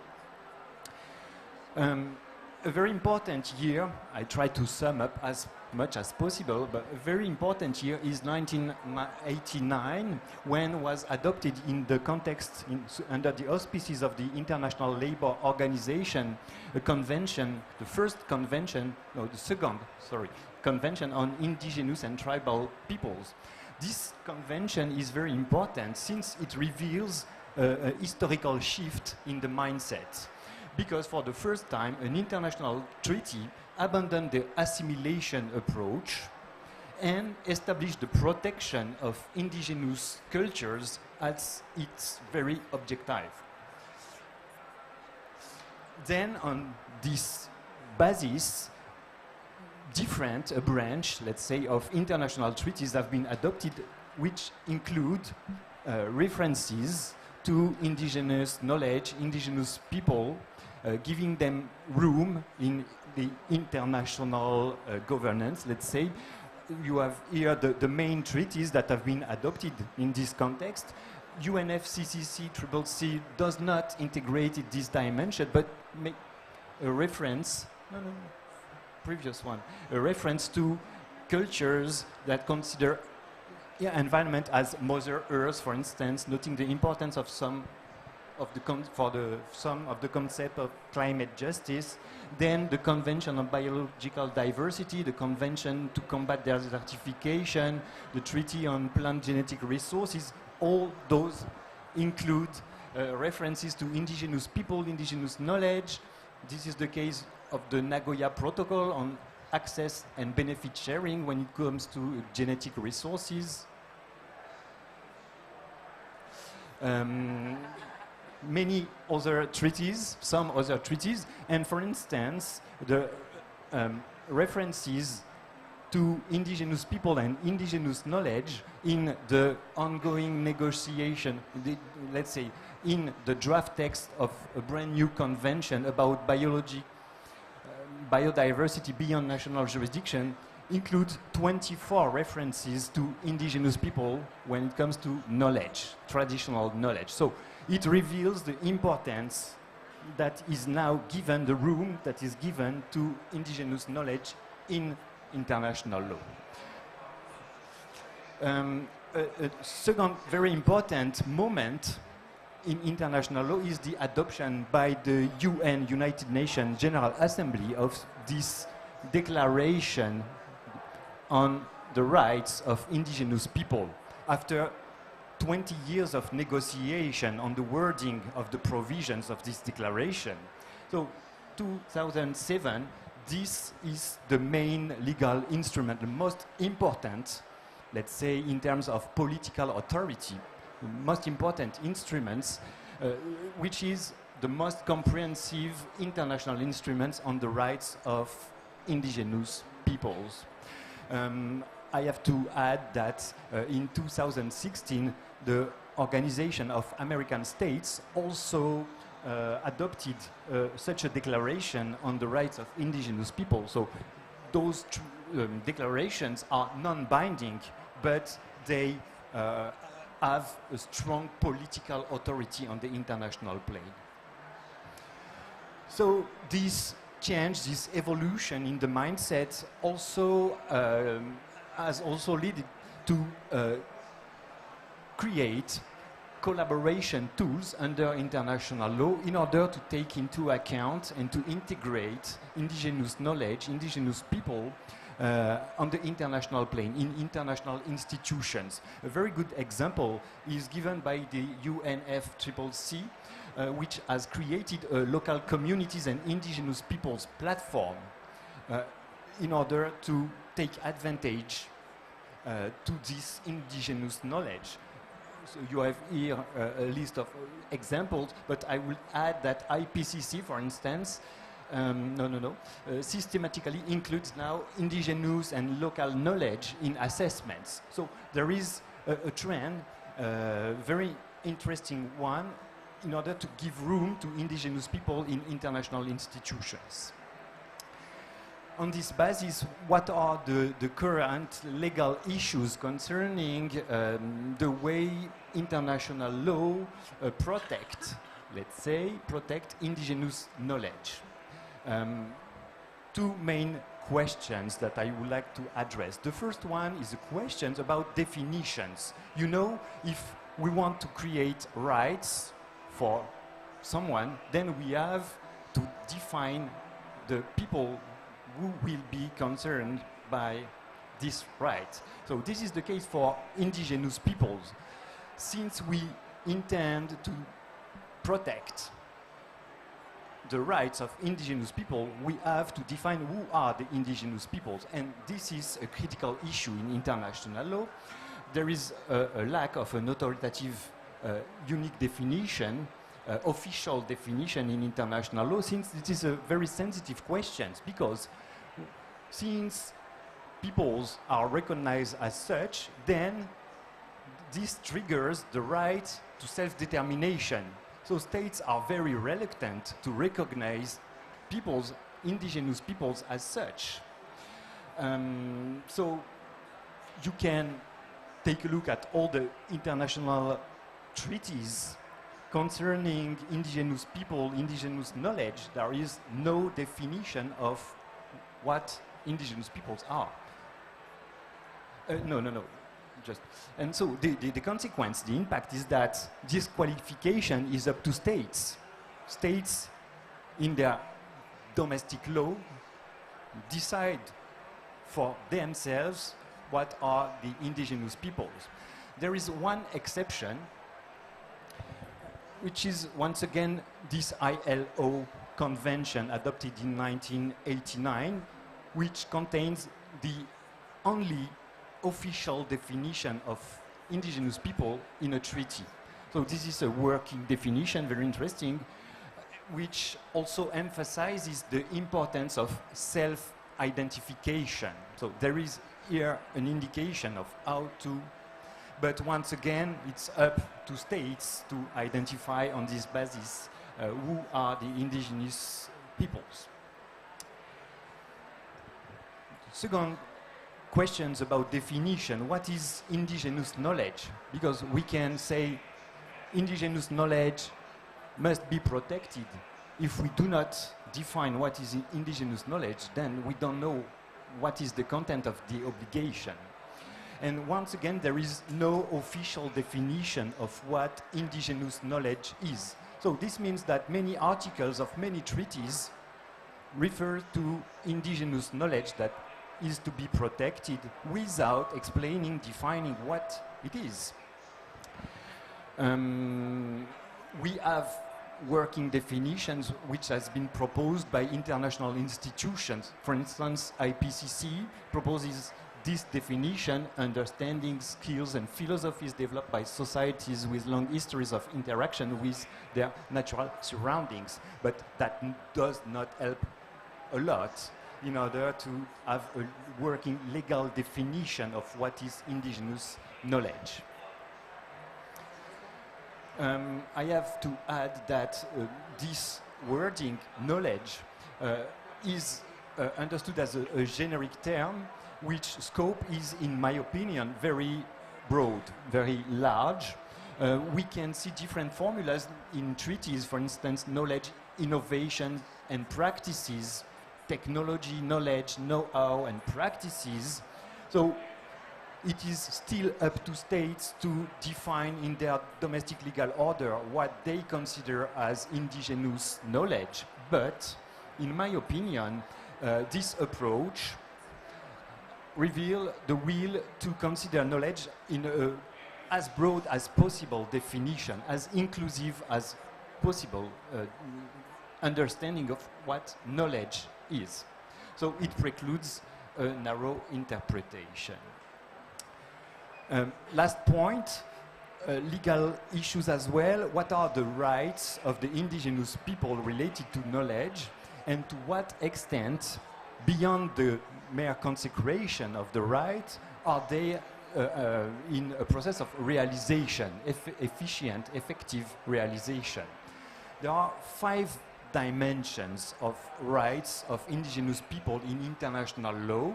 A very important year, I try to sum up as much as possible, but a very important year is 1989, when was adopted in the context, under the auspices of the International Labour Organization, a convention, the first convention, no, the second, sorry, convention on indigenous and tribal peoples. This convention is very important since it reveals a historical shift in the mindset. Because for the first time, an international treaty abandoned the assimilation approach and established the protection of indigenous cultures as its very objective. Then, on this basis, a branch, let's say, of international treaties have been adopted, which include references to indigenous knowledge, indigenous people, giving them room in the international governance, let's say. You have here the main treaties that have been adopted in this context. UNFCCC CCC does not integrate this dimension, but make a reference, previous one, a reference to cultures that consider environment as Mother Earth, for instance, noting the importance of some of the concept of climate justice. Then the Convention on Biological Diversity, the Convention to Combat Desertification, the Treaty on Plant Genetic Resources, all those include references to indigenous people, indigenous knowledge. This is the case of the Nagoya Protocol on access and benefit sharing when it comes to genetic resources. Many other treaties, some other treaties, and for instance, the references to indigenous people and indigenous knowledge in the ongoing negotiation, let's say, in the draft text of a brand new convention about biodiversity beyond national jurisdiction, include 24 references to indigenous people when it comes to knowledge, traditional knowledge. So it reveals the importance that is now given, the room that is given to indigenous knowledge in international law. A second very important moment in international law is the adoption by the UN, United Nations General Assembly, of this declaration on the rights of indigenous people. After 20 years of negotiation on the wording of the provisions of this declaration. So 2007, this is the main legal instrument, the most important, let's say, in terms of political authority, the most important instruments, which is the most comprehensive international instruments on the rights of indigenous peoples. I have to add that in 2016, the Organization of American States also adopted such a declaration on the rights of indigenous people. So those declarations are non-binding, but they have a strong political authority on the international plane. So this change, this evolution in the mindset also has also led to create collaboration tools under international law in order to take into account and to integrate indigenous knowledge, indigenous people on the international plane, in international institutions. A very good example is given by the UNFCCC, which has created a local communities and indigenous peoples platform in order to take advantage to this indigenous knowledge. So you have here a list of examples, but I will add that IPCC, for instance, systematically includes now indigenous and local knowledge in assessments. So there is a trend, very interesting one, in order to give room to indigenous people in international institutions. On this basis, what are the current legal issues concerning the way international law protect indigenous knowledge? Two main questions that I would like to address. The first one is a question about definitions. You know, if we want to create rights for someone, then we have to define the people who will be concerned by this right. So this is the case for indigenous peoples. Since we intend to protect the rights of indigenous people, we have to define who are the indigenous peoples, and this is a critical issue in international law. There is a lack of an authoritative unique definition, official definition in international law, since it is a very sensitive question, because since peoples are recognized as such, then this triggers the right to self-determination. So states are very reluctant to recognize peoples, indigenous peoples, as such. So you can take a look at all the international treaties concerning indigenous people, indigenous knowledge. There is no definition of what indigenous peoples are. And so the consequence, the impact is that this qualification is up to states. States, in their domestic law, decide for themselves what are the indigenous peoples. There is one exception, which is once again this ILO convention adopted in 1989, which contains the only official definition of indigenous people in a treaty. So this is a working definition, very interesting, which also emphasizes the importance of self-identification. So there is here an indication of how to, but once again, it's up to states to identify on this basis who are the indigenous peoples. Second, questions about definition. What is indigenous knowledge? Because we can say indigenous knowledge must be protected. If we do not define what is indigenous knowledge, then we don't know what is the content of the obligation. And once again, there is no official definition of what indigenous knowledge is. So this means that many articles of many treaties refer to indigenous knowledge that is to be protected without explaining, defining what it is. We have working definitions which has been proposed by international institutions. For instance, IPCC proposes this definition: understanding, skills and philosophies developed by societies with long histories of interaction with their natural surroundings. But that does not help a lot in order to have a working legal definition of what is indigenous knowledge. I have to add that this wording, knowledge, is understood as a generic term, which scope is, in my opinion, very broad, very large. We can see different formulas in treaties, for instance, knowledge, innovation and practices, technology, knowledge, know-how and practices. So it is still up to states to define in their domestic legal order what they consider as indigenous knowledge. But in my opinion, this approach reveals the will to consider knowledge in a as broad as possible definition, as inclusive as possible understanding of what knowledge is. So it precludes a narrow interpretation. Last point, legal issues as well. What are the rights of the indigenous people related to knowledge, and to what extent, beyond the mere consecration of the right, are they in a process of realization, efficient, effective realization? There are 5 dimensions of rights of indigenous people in international law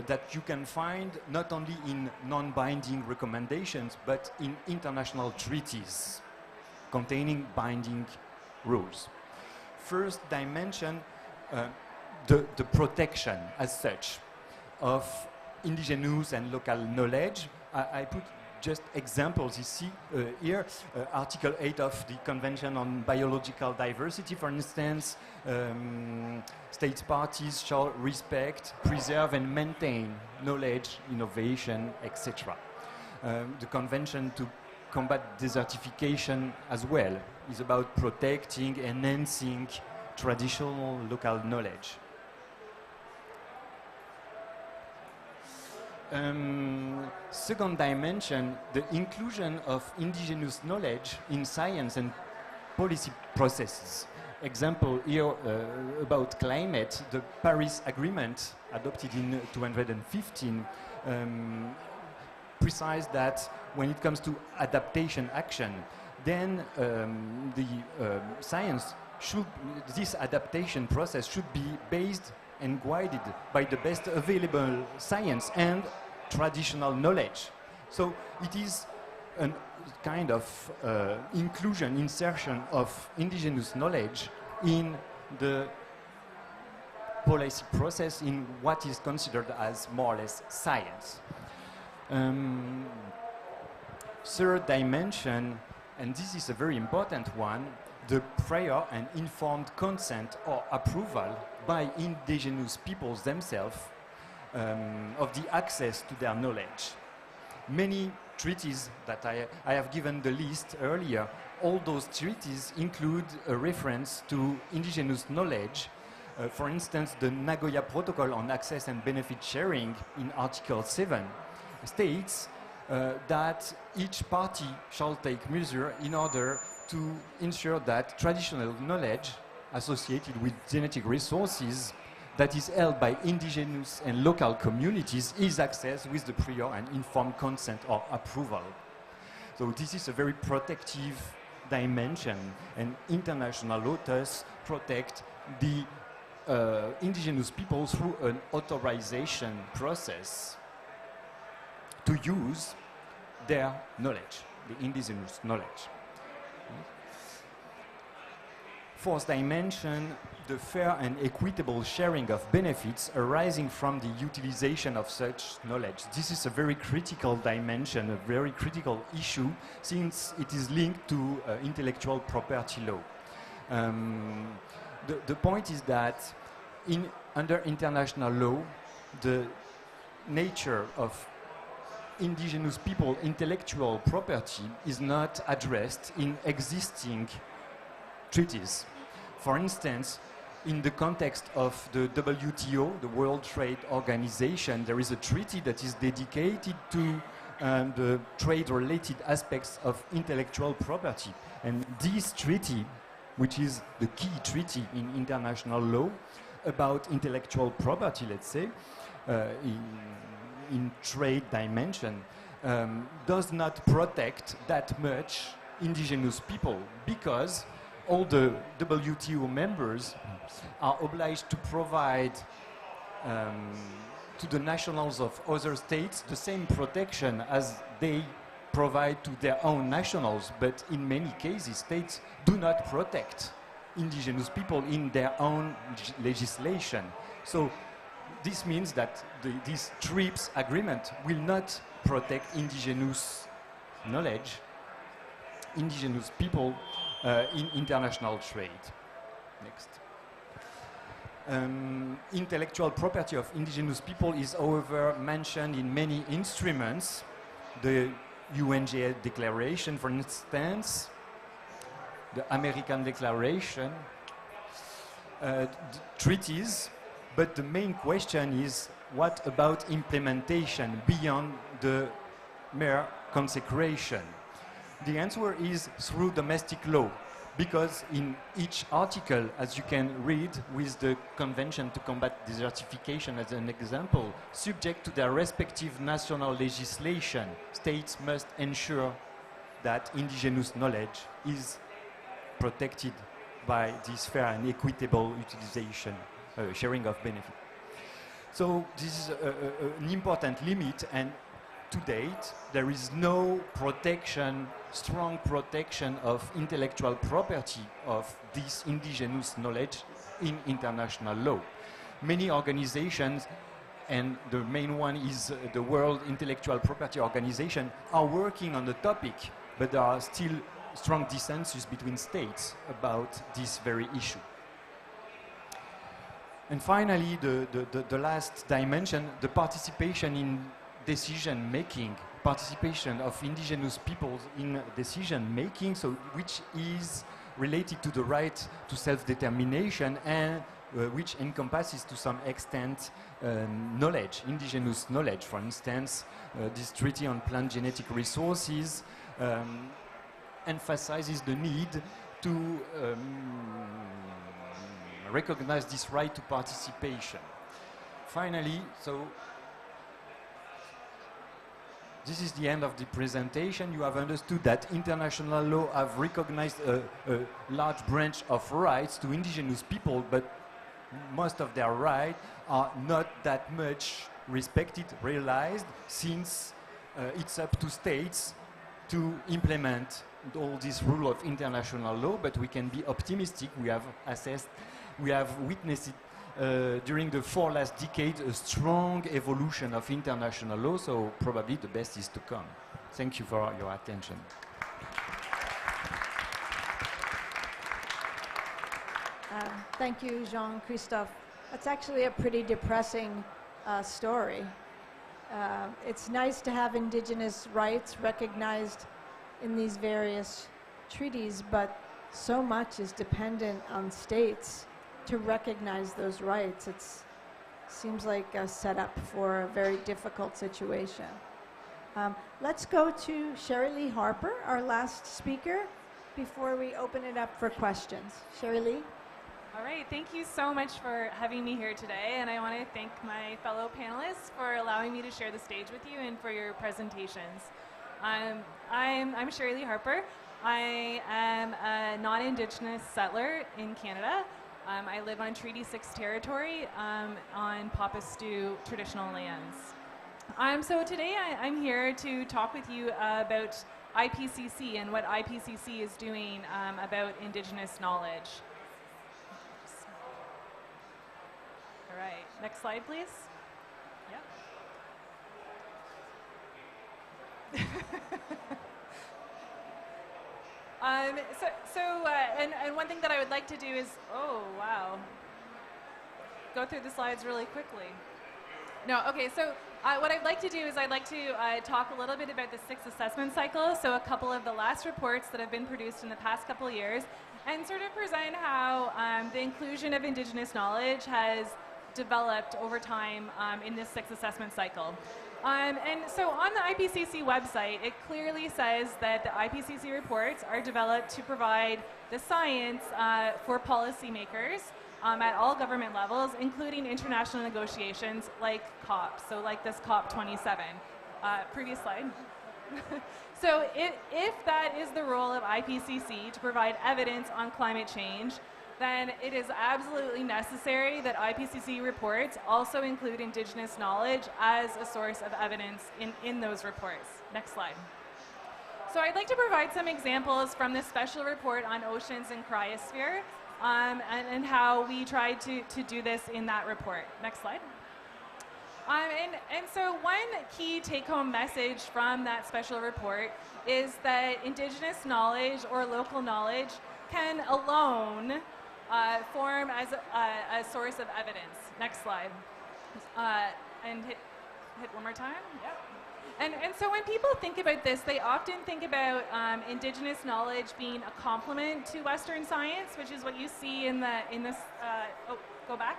that you can find not only in non-binding recommendations but in international treaties containing binding rules. First dimension, the protection as such of indigenous and local knowledge. I put just examples you see here. Article 8 of the Convention on Biological Diversity, for instance, states parties shall respect, preserve and maintain knowledge, innovation, etc. The Convention to combat desertification as well is about protecting, enhancing traditional local knowledge. Second dimension, the inclusion of indigenous knowledge in science and policy processes. Example here about climate, the Paris Agreement adopted in 2015 precise that when it comes to adaptation action, then this adaptation process should be based and guided by the best available science and traditional knowledge. So it is a kind of inclusion, insertion of indigenous knowledge in the policy process in what is considered as more or less science. Third dimension, and this is a very important one, the prior and informed consent or approval by indigenous peoples themselves of the access to their knowledge. Many treaties that I have given the list earlier, all those treaties include a reference to indigenous knowledge. For instance, the Nagoya Protocol on Access and Benefit Sharing in Article 7 states that each party shall take measures in order to ensure that traditional knowledge associated with genetic resources that is held by indigenous and local communities is accessed with the prior and informed consent or approval. So this is a very protective dimension, and international law thus protect the indigenous peoples through an authorization process to use their knowledge, the indigenous knowledge. Fourth dimension, the fair and equitable sharing of benefits arising from the utilization of such knowledge. This is a very critical dimension, a very critical issue, since it is linked to intellectual property law. The point is that under international law, the nature of indigenous people intellectual property is not addressed in existing treaties. For instance, in the context of the WTO, the World Trade Organization, there is a treaty that is dedicated to the trade-related aspects of intellectual property. And this treaty, which is the key treaty in international law about intellectual property, let's say, in trade dimension, does not protect that much indigenous people, because all the WTO members are obliged to provide to the nationals of other states the same protection as they provide to their own nationals, but in many cases states do not protect indigenous people in their own legislation. So this means that this TRIPS agreement will not protect indigenous knowledge, indigenous people in international trade. Next. Intellectual property of indigenous people is, however, mentioned in many instruments. The UNGA Declaration, for instance, the American Declaration, treaties, but the main question is, what about implementation beyond the mere consecration? The answer is through domestic law, because in each article, as you can read with the Convention to Combat Desertification as an example, subject to their respective national legislation, states must ensure that indigenous knowledge is protected by this fair and equitable utilization, sharing of benefit. So this is an important limit, and to date, there is no protection, strong protection of intellectual property of this indigenous knowledge in international law. Many organizations, and the main one is the World Intellectual Property Organization, are working on the topic, but there are still strong dissensus between states about this very issue. And finally, the last dimension, the participation in decision making, participation of indigenous peoples in decision making, so which is related to the right to self-determination and which encompasses to some extent knowledge, indigenous knowledge. For instance, this Treaty on Plant Genetic Resources emphasizes the need to recognize this right to participation. Finally, so this is the end of the presentation. You have understood that international law have recognized a large branch of rights to indigenous people, but most of their rights are not that much respected, realized, since it's up to states to implement all this rule of international law, but we can be optimistic. We have assessed, we have witnessed during the last 4 decades a strong evolution of international law, so probably the best is to come. Thank you for your attention. Thank you, Jean-Christophe. That's actually a pretty depressing story. It's nice to have indigenous rights recognized in these various treaties, but so much is dependent on states to recognize those rights. It seems like a setup for a very difficult situation. Let's go to Sherry Lee Harper, our last speaker, before we open it up for questions. Sherry Lee? All right, thank you so much for having me here today, and I want to thank my fellow panelists for allowing me to share the stage with you and for your presentations. I'm Sherry Lee Harper. I am a non-Indigenous settler in Canada. I live on Treaty 6 territory on Papastu traditional lands. So today I'm here to talk with you about IPCC and what IPCC is doing about Indigenous knowledge. All right, next slide, please. Yep. And one thing that I would like to do is, oh, wow. Go through the slides really quickly. No, okay, so what I'd like to do is I'd like to talk a little bit about the 6th assessment cycle, so a couple of the last reports that have been produced in the past couple of years, and sort of present how the inclusion of Indigenous knowledge has developed over time in this 6th assessment cycle. And so on the IPCC website, it clearly says that the IPCC reports are developed to provide the science for policymakers at all government levels, including international negotiations like COP, so like this COP27. Previous slide. So if that is the role of IPCC to provide evidence on climate change, then it is absolutely necessary that IPCC reports also include Indigenous knowledge as a source of evidence in those reports. Next slide. So I'd like to provide some examples from this special report on oceans and cryosphere and how we tried to do this in that report. Next slide. And so one key take-home message from that special report is that Indigenous knowledge or local knowledge can alone form as a source of evidence. Next slide. And hit one more time. Yep. And so when people think about this, they often think about Indigenous knowledge being a complement to Western science, which is what you see in this. Oh, go back.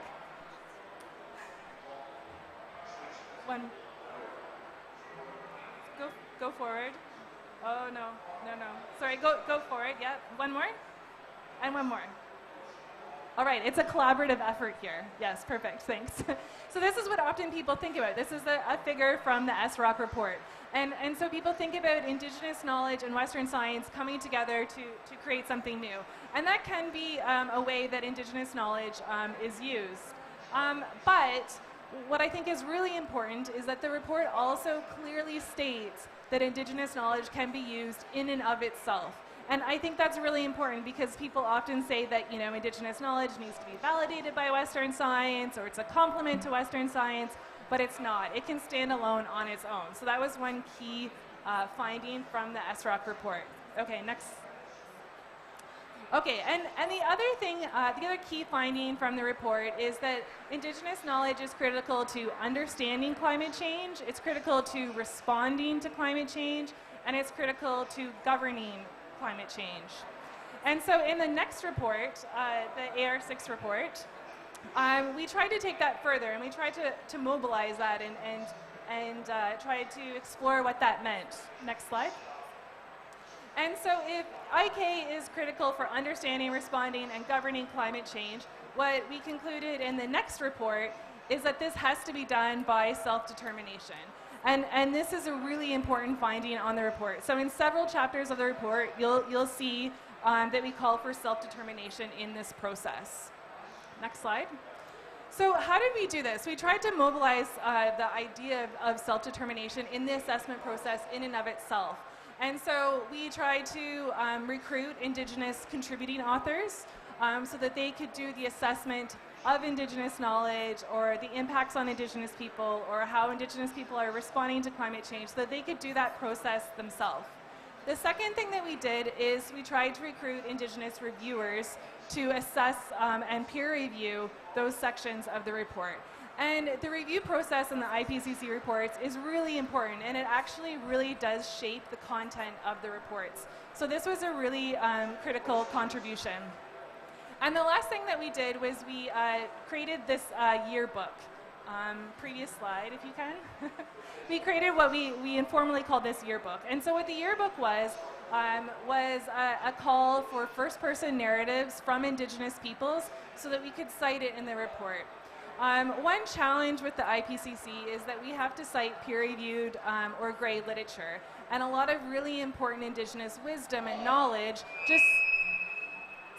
One. Go forward. Oh, no. Sorry, go for it. Yeah, one more. And one more. All right, it's a collaborative effort here. Yes, perfect, thanks. So this is what often people think about. This is a figure from the SROC report. And so people think about Indigenous knowledge and Western science coming together to create something new. And that can be a way that Indigenous knowledge is used. But what I think is really important is that the report also clearly states that Indigenous knowledge can be used in and of itself. And I think that's really important because people often say that, you know, Indigenous knowledge needs to be validated by Western science or it's a complement to Western science, but it's not. It can stand alone on its own. So that was one key finding from the SROC report. Okay, next. Okay, and the other thing, the other key finding from the report is that Indigenous knowledge is critical to understanding climate change, it's critical to responding to climate change, and it's critical to governing climate change. And so in the next report, the AR6 report, we tried to take that further and we tried to mobilize that and try to explore what that meant. Next slide. And so if IK is critical for understanding, responding, and governing climate change, what we concluded in the next report is that this has to be done by self-determination. And this is a really important finding on the report. So in several chapters of the report, you'll see that we call for self-determination in this process. Next slide. So how did we do this? We tried to mobilize the idea of self-determination in the assessment process in and of itself. And so we tried to recruit Indigenous contributing authors so that they could do the assessment of Indigenous knowledge or the impacts on Indigenous people or how Indigenous people are responding to climate change so that they could do that process themselves. The second thing that we did is we tried to recruit Indigenous reviewers to assess and peer review those sections of the report. And the review process in the IPCC reports is really important, and it actually really does shape the content of the reports. So this was a really critical contribution. And the last thing that we did was we created this yearbook. Previous slide, if you can. We created what we informally called this yearbook. And so what the yearbook was a call for first-person narratives from Indigenous peoples so that we could cite it in the report. One challenge with the IPCC is that we have to cite peer-reviewed or gray literature. And a lot of really important Indigenous wisdom and knowledge just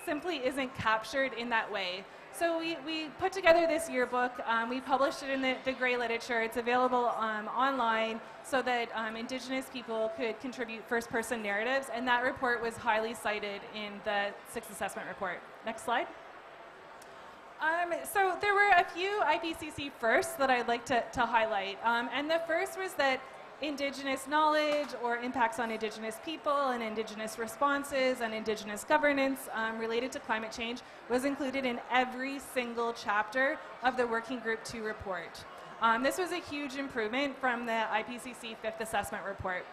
simply isn't captured in that way. So we put together this yearbook, we published it in the gray literature, it's available online so that Indigenous people could contribute first-person narratives, and that report was highly cited in the sixth assessment report. Next slide. So there were a few IPCC firsts that I'd like to highlight, and the first was that Indigenous knowledge or impacts on Indigenous people and Indigenous responses and Indigenous governance related to climate change was included in every single chapter of the Working Group 2 report. This was a huge improvement from the IPCC fifth assessment report.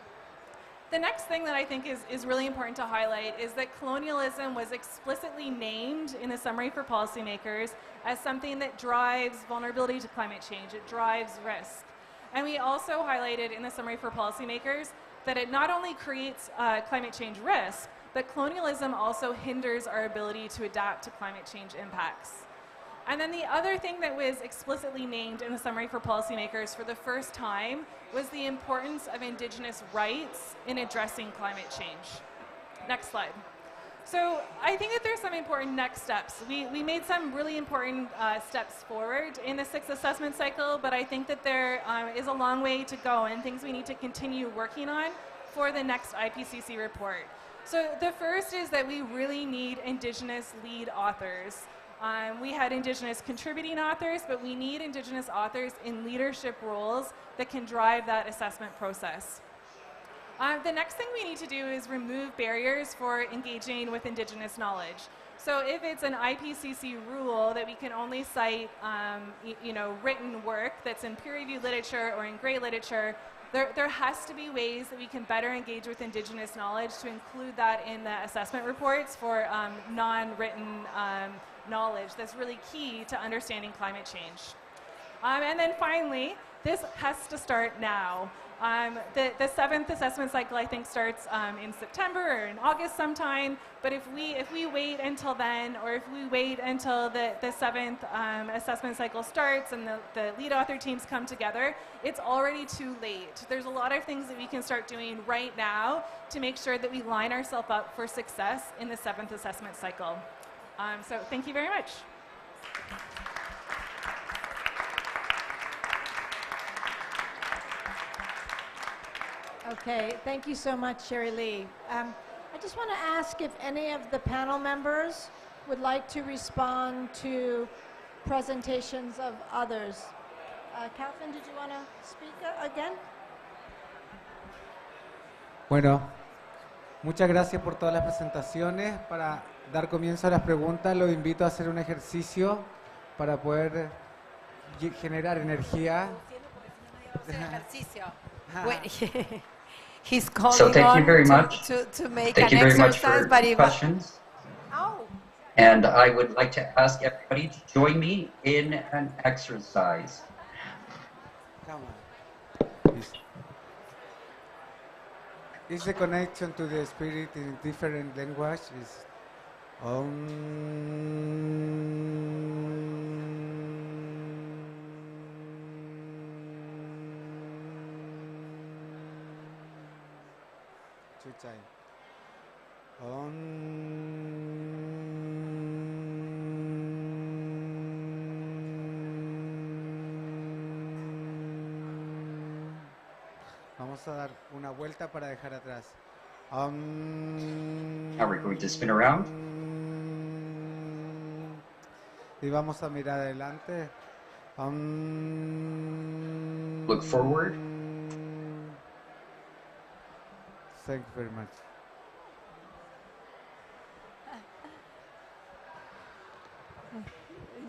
The next thing that I think is really important to highlight is that colonialism was explicitly named in the summary for policymakers as something that drives vulnerability to climate change, it drives risk. And we also highlighted in the summary for policymakers that it not only creates climate change risk, but colonialism also hinders our ability to adapt to climate change impacts. And then the other thing that was explicitly named in the summary for policymakers for the first time was the importance of Indigenous rights in addressing climate change. Next slide. So I think that there's some important next steps. We made some really important steps forward in the sixth assessment cycle, but I think that there is a long way to go and things we need to continue working on for the next IPCC report. So the first is that we really need Indigenous lead authors. We had Indigenous contributing authors, but we need Indigenous authors in leadership roles that can drive that assessment process. The next thing we need to do is remove barriers for engaging with Indigenous knowledge. So if it's an IPCC rule that we can only cite written work that's in peer-reviewed literature or in gray literature, there has to be ways that we can better engage with Indigenous knowledge to include that in the assessment reports for non-written knowledge that's really key to understanding climate change. And then finally, this has to start now. The seventh assessment cycle, I think, starts in September or in August sometime. But if we wait until then, or if we wait until the seventh assessment cycle starts and the lead author teams come together, it's already too late. There's a lot of things that we can start doing right now to make sure that we line ourselves up for success in the seventh assessment cycle. So thank you very much. Okay, thank you so much, Sherry Lee. I just want to ask if any of the panel members would like to respond to presentations of others. Calvin, did you want to speak again? Bueno, muchas gracias por todas las presentaciones. Para dar comienzo a las preguntas, los invito a hacer un ejercicio para poder generar energía. He's calling So thank you very much. to make Thank an you very much exercise, for but if questions. And I would like to ask everybody to join me in an exercise. Come on. Is the connection to the spirit in different language? Is Chuchay. Vamos a dar una vuelta para dejar atrás. Now we're going to spin around. Y vamos a mirar adelante. Look forward. Thank you very much.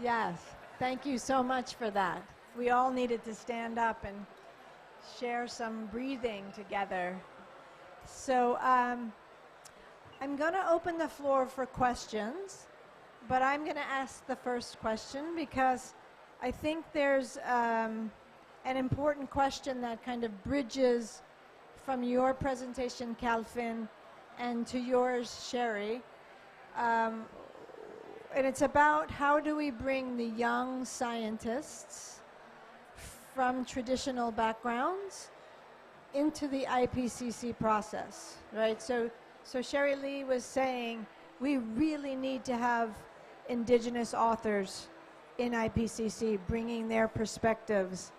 Yes, thank you so much for that. We all needed to stand up and share some breathing together. So I'm going to open the floor for questions, but I'm going to ask the first question because I think there's an important question that kind of bridges from your presentation, Calvin, and to yours, Sherry. And it's about how do we bring the young scientists from traditional backgrounds into the IPCC process, right? So Sherry Lee was saying we really need to have Indigenous authors in IPCC bringing their perspectives.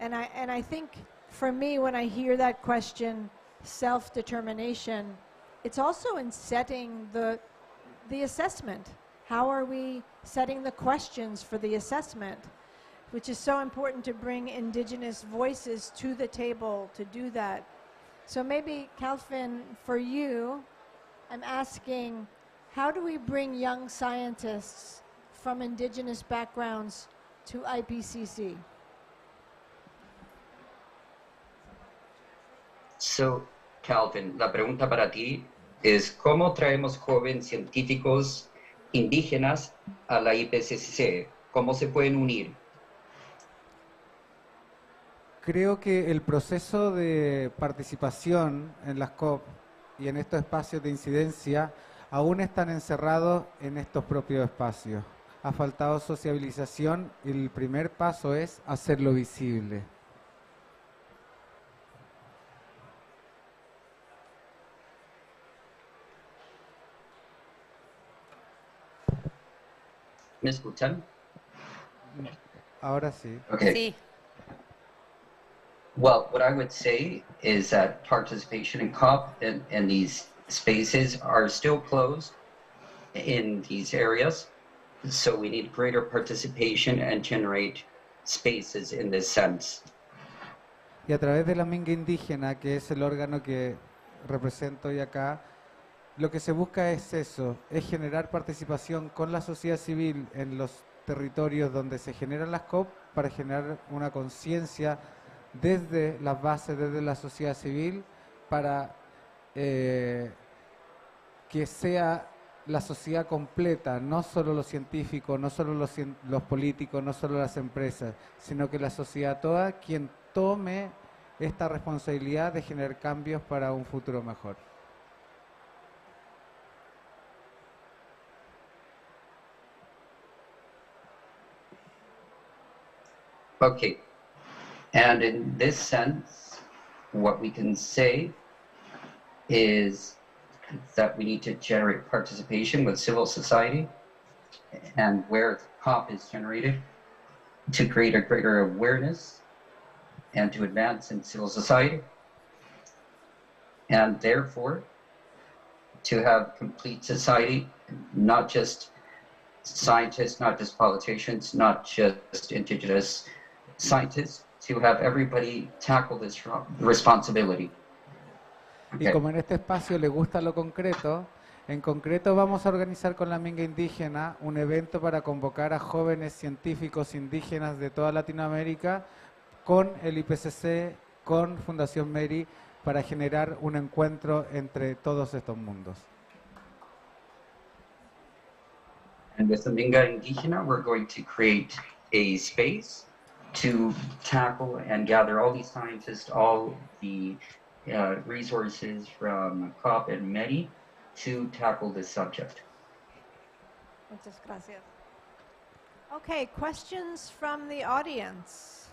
And I think for me, when I hear that question, self-determination, it's also in setting the assessment. How are we setting the questions for the assessment? Which is so important to bring Indigenous voices to the table to do that. So maybe, Calvin, for you, I'm asking, how do we bring young scientists from Indigenous backgrounds to IPCC? So, Calvin, la pregunta para ti es ¿cómo traemos jóvenes científicos indígenas a la IPCC? ¿Cómo se pueden unir? Creo que el proceso de participación en las COP y en estos espacios de incidencia aún están encerrados en estos propios espacios. Ha faltado sociabilización y el primer paso es hacerlo visible. ¿Me escuchan? Ahora sí. Okay. Sí. Well, what I would say is that participation in COP and these spaces are still closed in these areas. So we need greater participation and generate spaces in this sense. Y a través de la Minga Indígena, que es el órgano que represento hoy acá, lo que se busca es eso, es generar participación con la sociedad civil en los territorios donde se generan las COP para generar una conciencia desde las bases, desde la sociedad civil, para que sea la sociedad completa, no solo los científicos, no solo los políticos, no solo las empresas, sino que la sociedad toda quien tome esta responsabilidad de generar cambios para un futuro mejor. Okay, and in this sense, what we can say is that we need to generate participation with civil society, and where COP is generated, to create a greater awareness and to advance in civil society, and therefore to have complete society, not just scientists, not just politicians, not just indigenous scientists, to have everybody tackle this responsibility. Y como en este espacio le gusta lo concreto, en concreto vamos a organizar con la Minga Indígena un evento para convocar a jóvenes científicos indígenas de toda Latinoamérica con el IPCC, con Fundación Meri, para generar un encuentro entre todos estos mundos. And with the Minga Indígena, we're going to create a space to tackle and gather all these scientists, all the resources from COP and MEDI to tackle this subject. Muchas gracias. Okay, questions from the audience.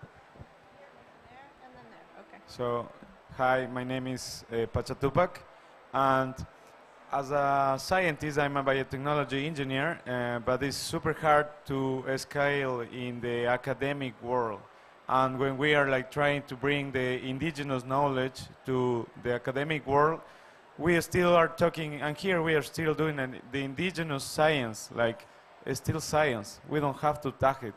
There and then there. Okay. So, hi, my name is Pachatupac, and as a scientist, I'm a biotechnology engineer, but it's super hard to scale in the academic world. And when we are like trying to bring the indigenous knowledge to the academic world, we still are talking, and here we are still doing the indigenous science, like it's still science. We don't have to tag it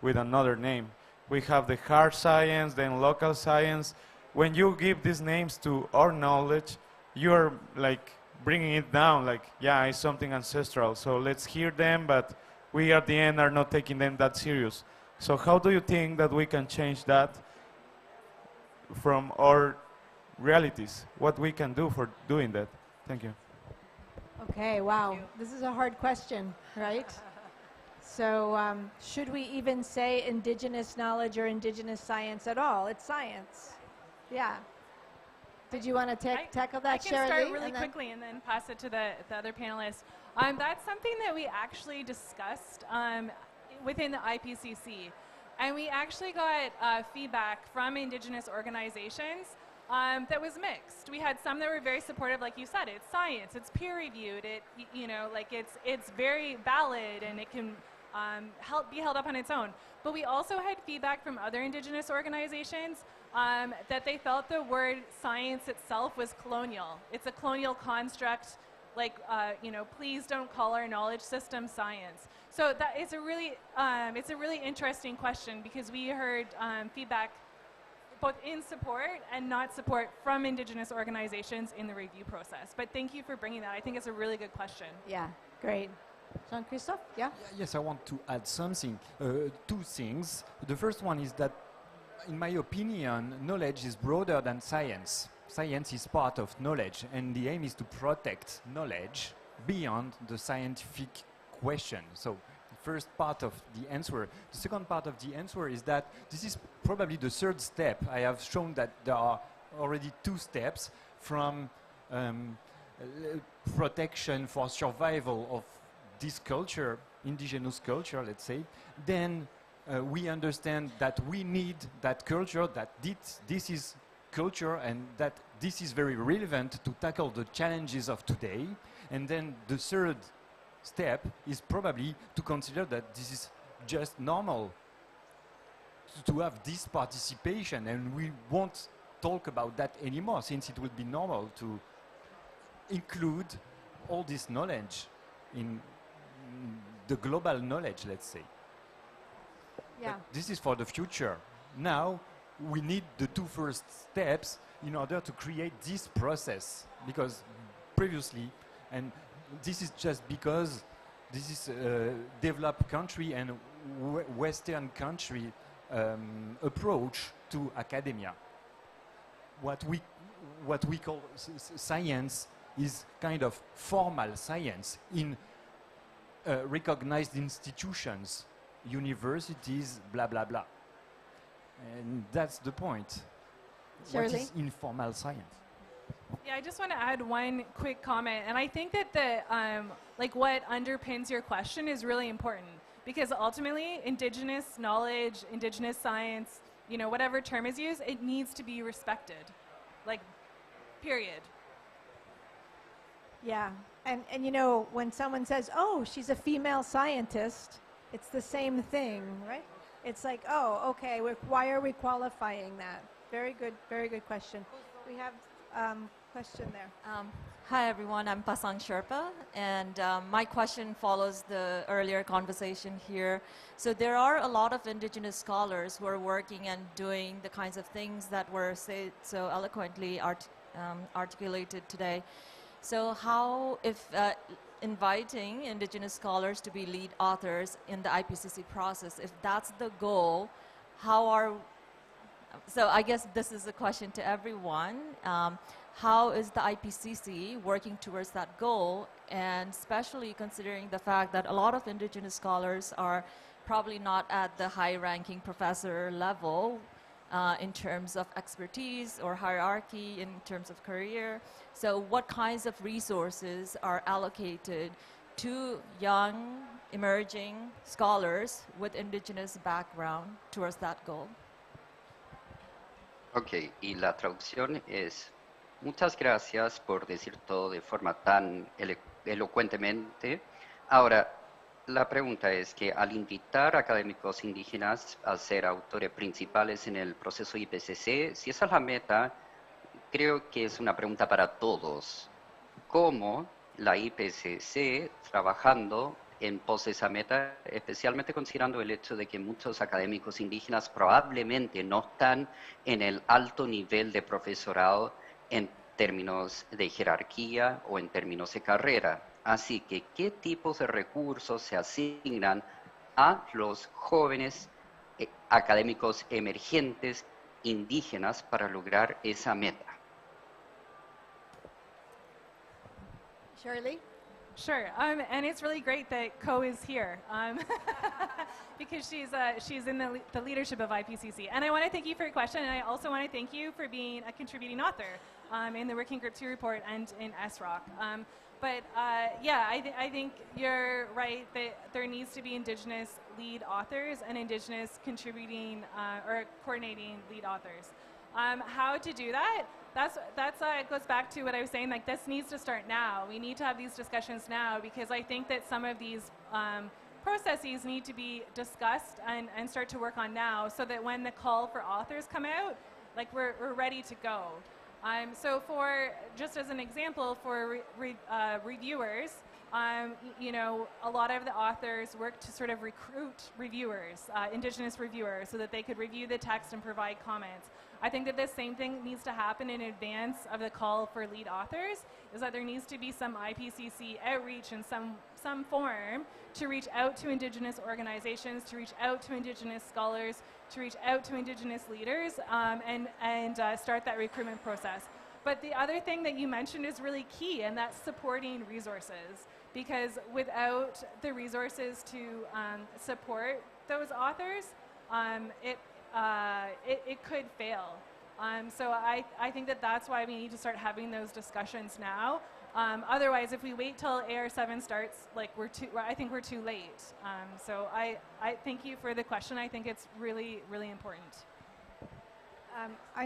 with another name. We have the hard science, then local science. When you give these names to our knowledge, you're like bringing it down, like, yeah, it's something ancestral, so let's hear them, but we at the end are not taking them that serious. So how do you think that we can change that from our realities? What we can do for doing that? Thank you. Okay, wow. This is a hard question, right? So should we even say indigenous knowledge or indigenous science at all? It's science. Yeah. Did you want to tackle that, Shirley? I can start really quickly and then pass it to the other panelists. That's something that we actually discussed within the IPCC. And we actually got feedback from indigenous organizations that was mixed. We had some that were very supportive, like you said, it's science, it's peer-reviewed, it's very valid and it can be held up on its own. But we also had feedback from other indigenous organizations that they felt the word science itself was colonial. It's a colonial construct, like, please don't call our knowledge system science. So that is it's a really interesting question, because we heard feedback both in support and not support from indigenous organizations in the review process. But thank you for bringing that. I think it's a really good question. Yeah, great. Jean-Christophe, yeah? Yes, I want to add something. Two things. The first one is that, in my opinion, knowledge is broader than science. Science is part of knowledge, and the aim is to protect knowledge beyond the scientific question. So, the first part of the answer. The second part of the answer is that this is probably the third step. I have shown that there are already two steps from protection for survival of this culture, indigenous culture, let's say. Then we understand that we need that culture, that this is culture, and that this is very relevant to tackle the challenges of today. And then the third step is probably to consider that this is just normal to have this participation, and we won't talk about that anymore, since it will be normal to include all this knowledge in the global knowledge, let's say. Yeah. But this is for the future. Now we need the two first steps in order to create this process, because previously, and this is just because this is a developed country and Western country approach to academia. What we call science is kind of formal science in recognized institutions, universities, blah, blah, blah. And that's the point. Shirley? What is informal science? Yeah, I just want to add one quick comment, and I think that like what underpins your question is really important, because ultimately, indigenous knowledge, indigenous science, whatever term is used, it needs to be respected, like, period. Yeah, and when someone says, "Oh, she's a female scientist," it's the same thing, right? It's like, "Oh, okay, why are we qualifying that?" Very good question. We have question there. Hi everyone, I'm Pasang Sherpa, and my question follows the earlier conversation here. So there are a lot of indigenous scholars who are working and doing the kinds of things that were said so eloquently articulated today. So how, if inviting indigenous scholars to be lead authors in the IPCC process, if that's the goal, so I guess this is a question to everyone. How is the IPCC working towards that goal, and especially considering the fact that a lot of indigenous scholars are probably not at the high-ranking professor level in terms of expertise or hierarchy, in terms of career. So what kinds of resources are allocated to young, emerging scholars with indigenous background towards that goal? Ok, y la traducción es: muchas gracias por decir todo de forma tan elocuentemente. Ahora, la pregunta es que al invitar a académicos indígenas a ser autores principales en el proceso IPCC, si esa es la meta, creo que es una pregunta para todos. ¿Cómo la IPCC, trabajando en pos de esa meta, especialmente considerando el hecho de que muchos académicos indígenas probablemente no están en el alto nivel de profesorado en términos de jerarquía o en términos de carrera? Así que, ¿qué tipos de recursos se asignan a los jóvenes académicos emergentes indígenas para lograr esa meta? Shirley? Sure, and it's really great that Co is here because she's in the leadership of IPCC. And I want to thank you for your question, and I also want to thank you for being a contributing author in the Working Group 2 report and in SROC. Yeah, I think you're right that there needs to be Indigenous lead authors and Indigenous contributing or coordinating lead authors. How to do that? It goes back to what I was saying, like this needs to start now. We need to have these discussions now, because I think that some of these processes need to be discussed and start to work on now, so that when the call for authors come out, like we're ready to go. So just as an example, for reviewers, a lot of the authors work to sort of recruit reviewers, Indigenous reviewers, so that they could review the text and provide comments. I think that the same thing needs to happen in advance of the call for lead authors, is that there needs to be some IPCC outreach in some form to reach out to Indigenous organizations, to reach out to Indigenous scholars, to reach out to Indigenous leaders, and start that recruitment process. But the other thing that you mentioned is really key, and that's supporting resources. Because without the resources to support those authors, it could fail. So I think that that's why we need to start having those discussions now. Otherwise, if we wait till AR7 starts, like I think we're too late. So I thank you for the question. I think it's really, really important. I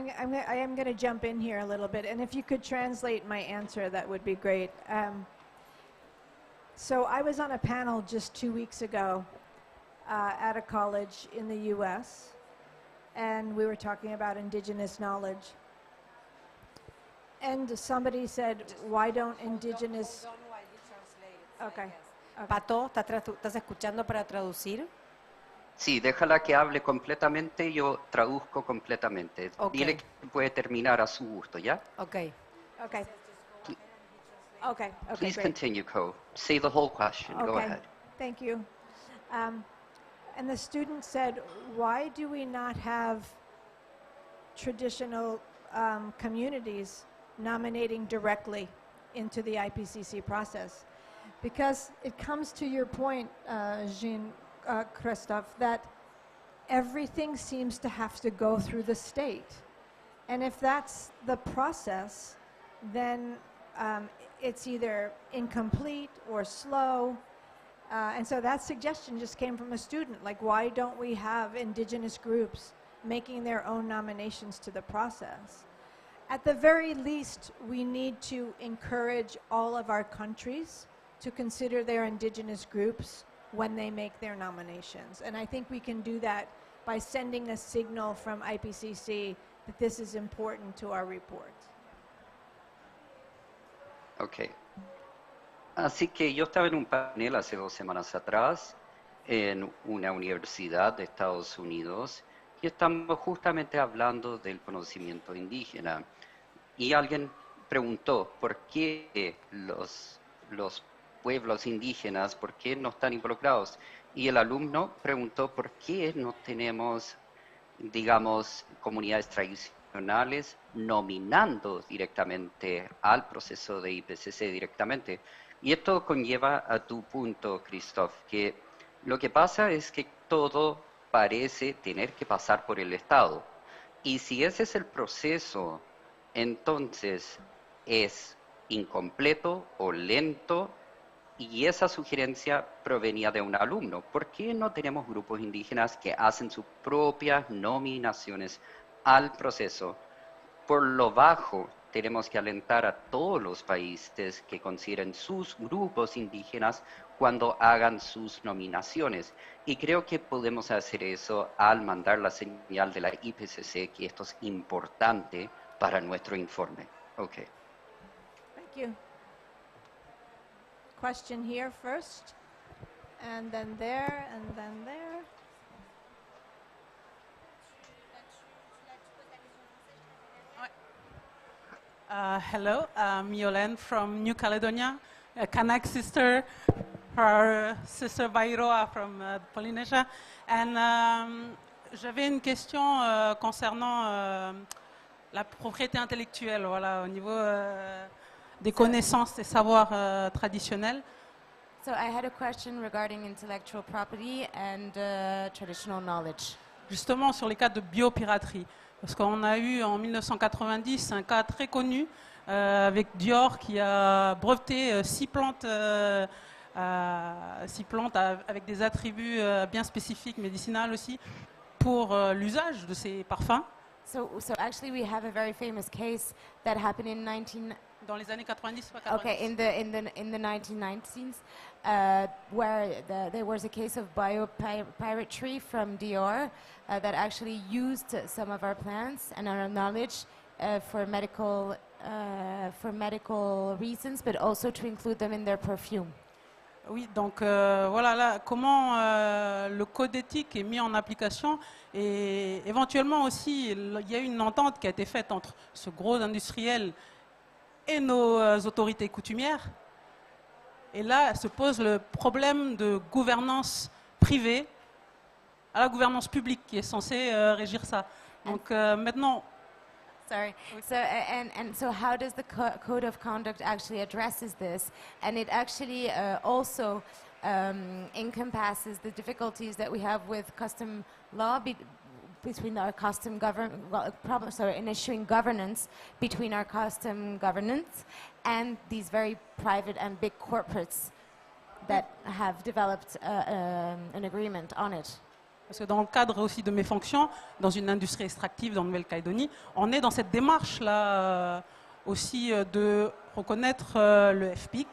am going to jump in here a little bit, and if you could translate my answer, that would be great. So I was on a panel just 2 weeks ago at a college in the U.S., and we were talking about Indigenous knowledge. And somebody said, why don't Indigenous... Okay. Pato, ¿estás escuchando para traducir? Sí, déjala que hable completamente, yo traduzco completamente. Okay. Dile que puede terminar a su gusto, ¿ya? Okay. Okay. Okay. Okay. Please great. continue, Co. Say the whole question. Okay. Go ahead. Thank you. And the student said, why do we not have traditional communities nominating directly into the IPCC process? Because it comes to your point, Jean, Christophe, that everything seems to have to go through the state. And if that's the process, then it's either incomplete or slow. And so that suggestion just came from a student, like, why don't we have indigenous groups making their own nominations to the process? At the very least, we need to encourage all of our countries to consider their indigenous groups when they make their nominations. And I think we can do that by sending a signal from IPCC that this is important to our report. Ok. Así que yo estaba en un panel hace 2 semanas atrás en una universidad de Estados Unidos y estamos justamente hablando del conocimiento indígena. Y alguien preguntó por qué los pueblos indígenas, por qué no están involucrados. Y el alumno preguntó por qué no tenemos, digamos, comunidades tradicionales nominando directamente al proceso de IPCC directamente. Y esto conlleva a tu punto, Christoph, que lo que pasa es que todo parece tener que pasar por el Estado. Y si ese es el proceso, entonces es incompleto o lento, y esa sugerencia provenía de un alumno. ¿Por qué no tenemos grupos indígenas que hacen sus propias nominaciones al proceso? Por lo bajo, tenemos que alentar a todos los países que consideren sus grupos indígenas cuando hagan sus nominaciones. Y creo que podemos hacer eso al mandar la señal de la IPCC, que esto es importante para nuestro informe. Okay. Thank you. Question here first, and then there, and then there. Hello, I'm Yolande from New Caledonia, a Kanak sister, her sister Bairoa from Polynesia. And j'avais une question concernant la propriété intellectuelle, voilà, au niveau des connaissances et savoirs traditionnels. So I had a question regarding intellectual property and traditional knowledge. Justement sur les cas de biopiraterie. Parce qu'on a eu en 1990 un cas très connu avec Dior qui a breveté 6 plantes, avec des attributs bien spécifiques, médicinales aussi, pour l'usage de ces parfums. So actually we have a very famous case that happened in dans les années 90, pas 90. Okay, in the 1990s, where there was a case of biopiratery from Dior that actually used some of our plants and our knowledge for medical reasons, but also to include them in their perfume. Oui, donc voilà là, comment le code éthique est mis en application, et éventuellement aussi il y a eu une entente qui a été faite entre ce gros industriel et nos autorités coutumières. Et là se pose le problème de gouvernance privée à la gouvernance publique qui est censée régir ça. Donc maintenant. Sorry. So and so how does the code of conduct actually addresses this? And it actually also encompasses the difficulties that we have with custom law between our custom in issuing governance between our custom governance and these very private and big corporates that have developed an agreement on it. Parce que dans le cadre aussi de mes fonctions, dans une industrie extractive dans Nouvelle-Calédonie, on est dans cette démarche-là aussi de reconnaître le FPIC,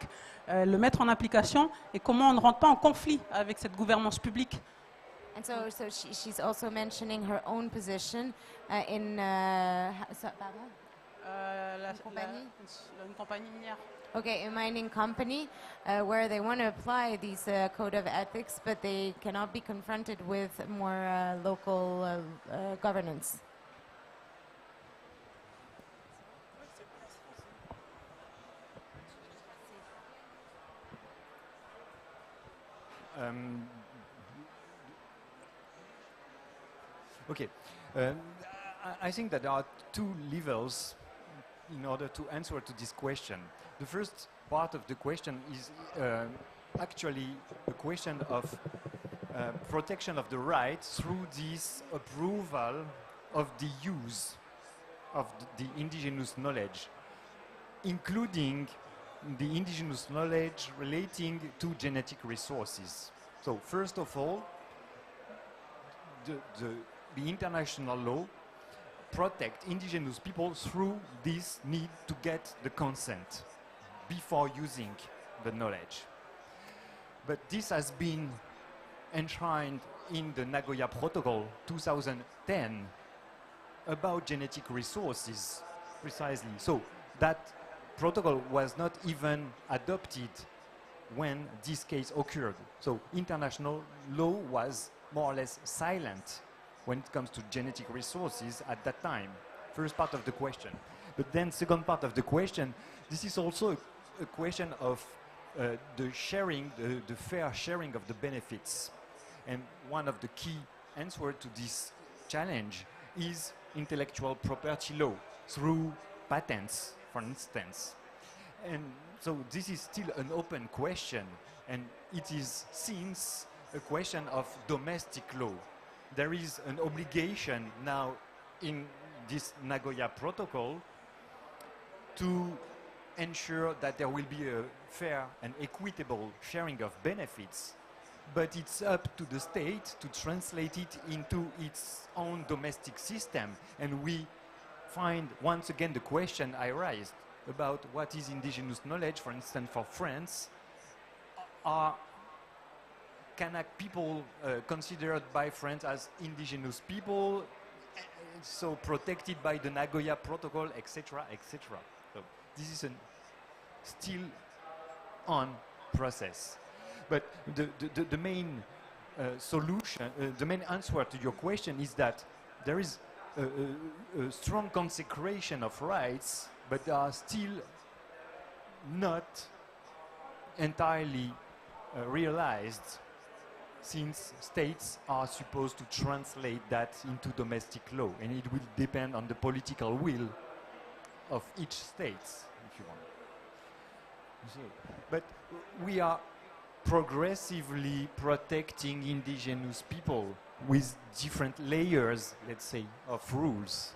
le mettre en application, et comment on ne rentre pas en conflit avec cette gouvernance publique. And so she's also mentioning her own position in une compagnie minière. Okay, a mining company where they want to apply these code of ethics, but they cannot be confronted with more local governance. Okay, I think that there are 2 levels in order to answer to this question. The first part of the question is actually a question of protection of the rights through this approval of the use of the indigenous knowledge, including the indigenous knowledge relating to genetic resources. So first of all, the international law protect indigenous people through this need to get the consent before using the knowledge. But this has been enshrined in the Nagoya Protocol 2010 about genetic resources, precisely. So that protocol was not even adopted when this case occurred. So international law was more or less silent when it comes to genetic resources at that time. First part of the question. But then second part of the question, this is also a question of the sharing, the fair sharing of the benefits. And one of the key answers to this challenge is intellectual property law through patents, for instance. And so this is still an open question, and it is since a question of domestic law. There is an obligation now in this Nagoya Protocol to ensure that there will be a fair and equitable sharing of benefits, but it's up to the state to translate it into its own domestic system. And we find once again the question I raised about what is indigenous knowledge. For instance, for France, are Kanak people considered by France as indigenous people, so protected by the Nagoya Protocol, etc., etc. So this is a still on process. But the main solution, the main answer to your question is that there is a strong consecration of rights, but they are still not entirely realized, since states are supposed to translate that into domestic law, and it will depend on the political will of each state, if you want. So, but we are progressively protecting indigenous people with different layers, let's say, of rules.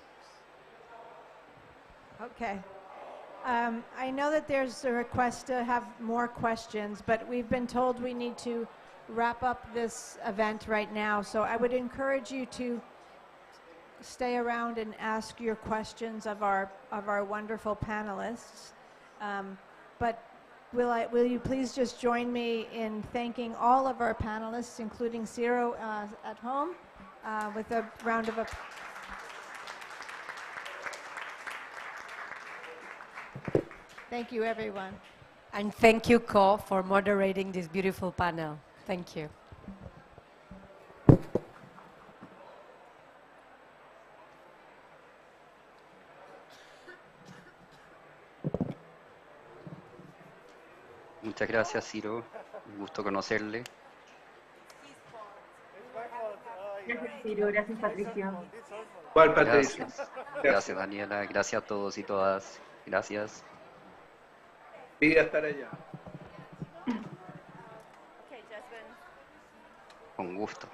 Okay. I know that there's a request to have more questions, but we've been told we need to wrap up this event right now. So I would encourage you to stay around and ask your questions of our wonderful panelists. But will you please just join me in thanking all of our panelists, including Ciro at home, with a round of applause. Thank you, everyone. And thank you, Co, for moderating this beautiful panel. Thank you. Muchas gracias, Ciro. Un gusto conocerle. Gracias, Ciro. Gracias, Patricio. ¿Cuál, Patricio? Gracias. Gracias, Daniela. Gracias a todos y todas. Gracias. Pide estar allá. Con gusto.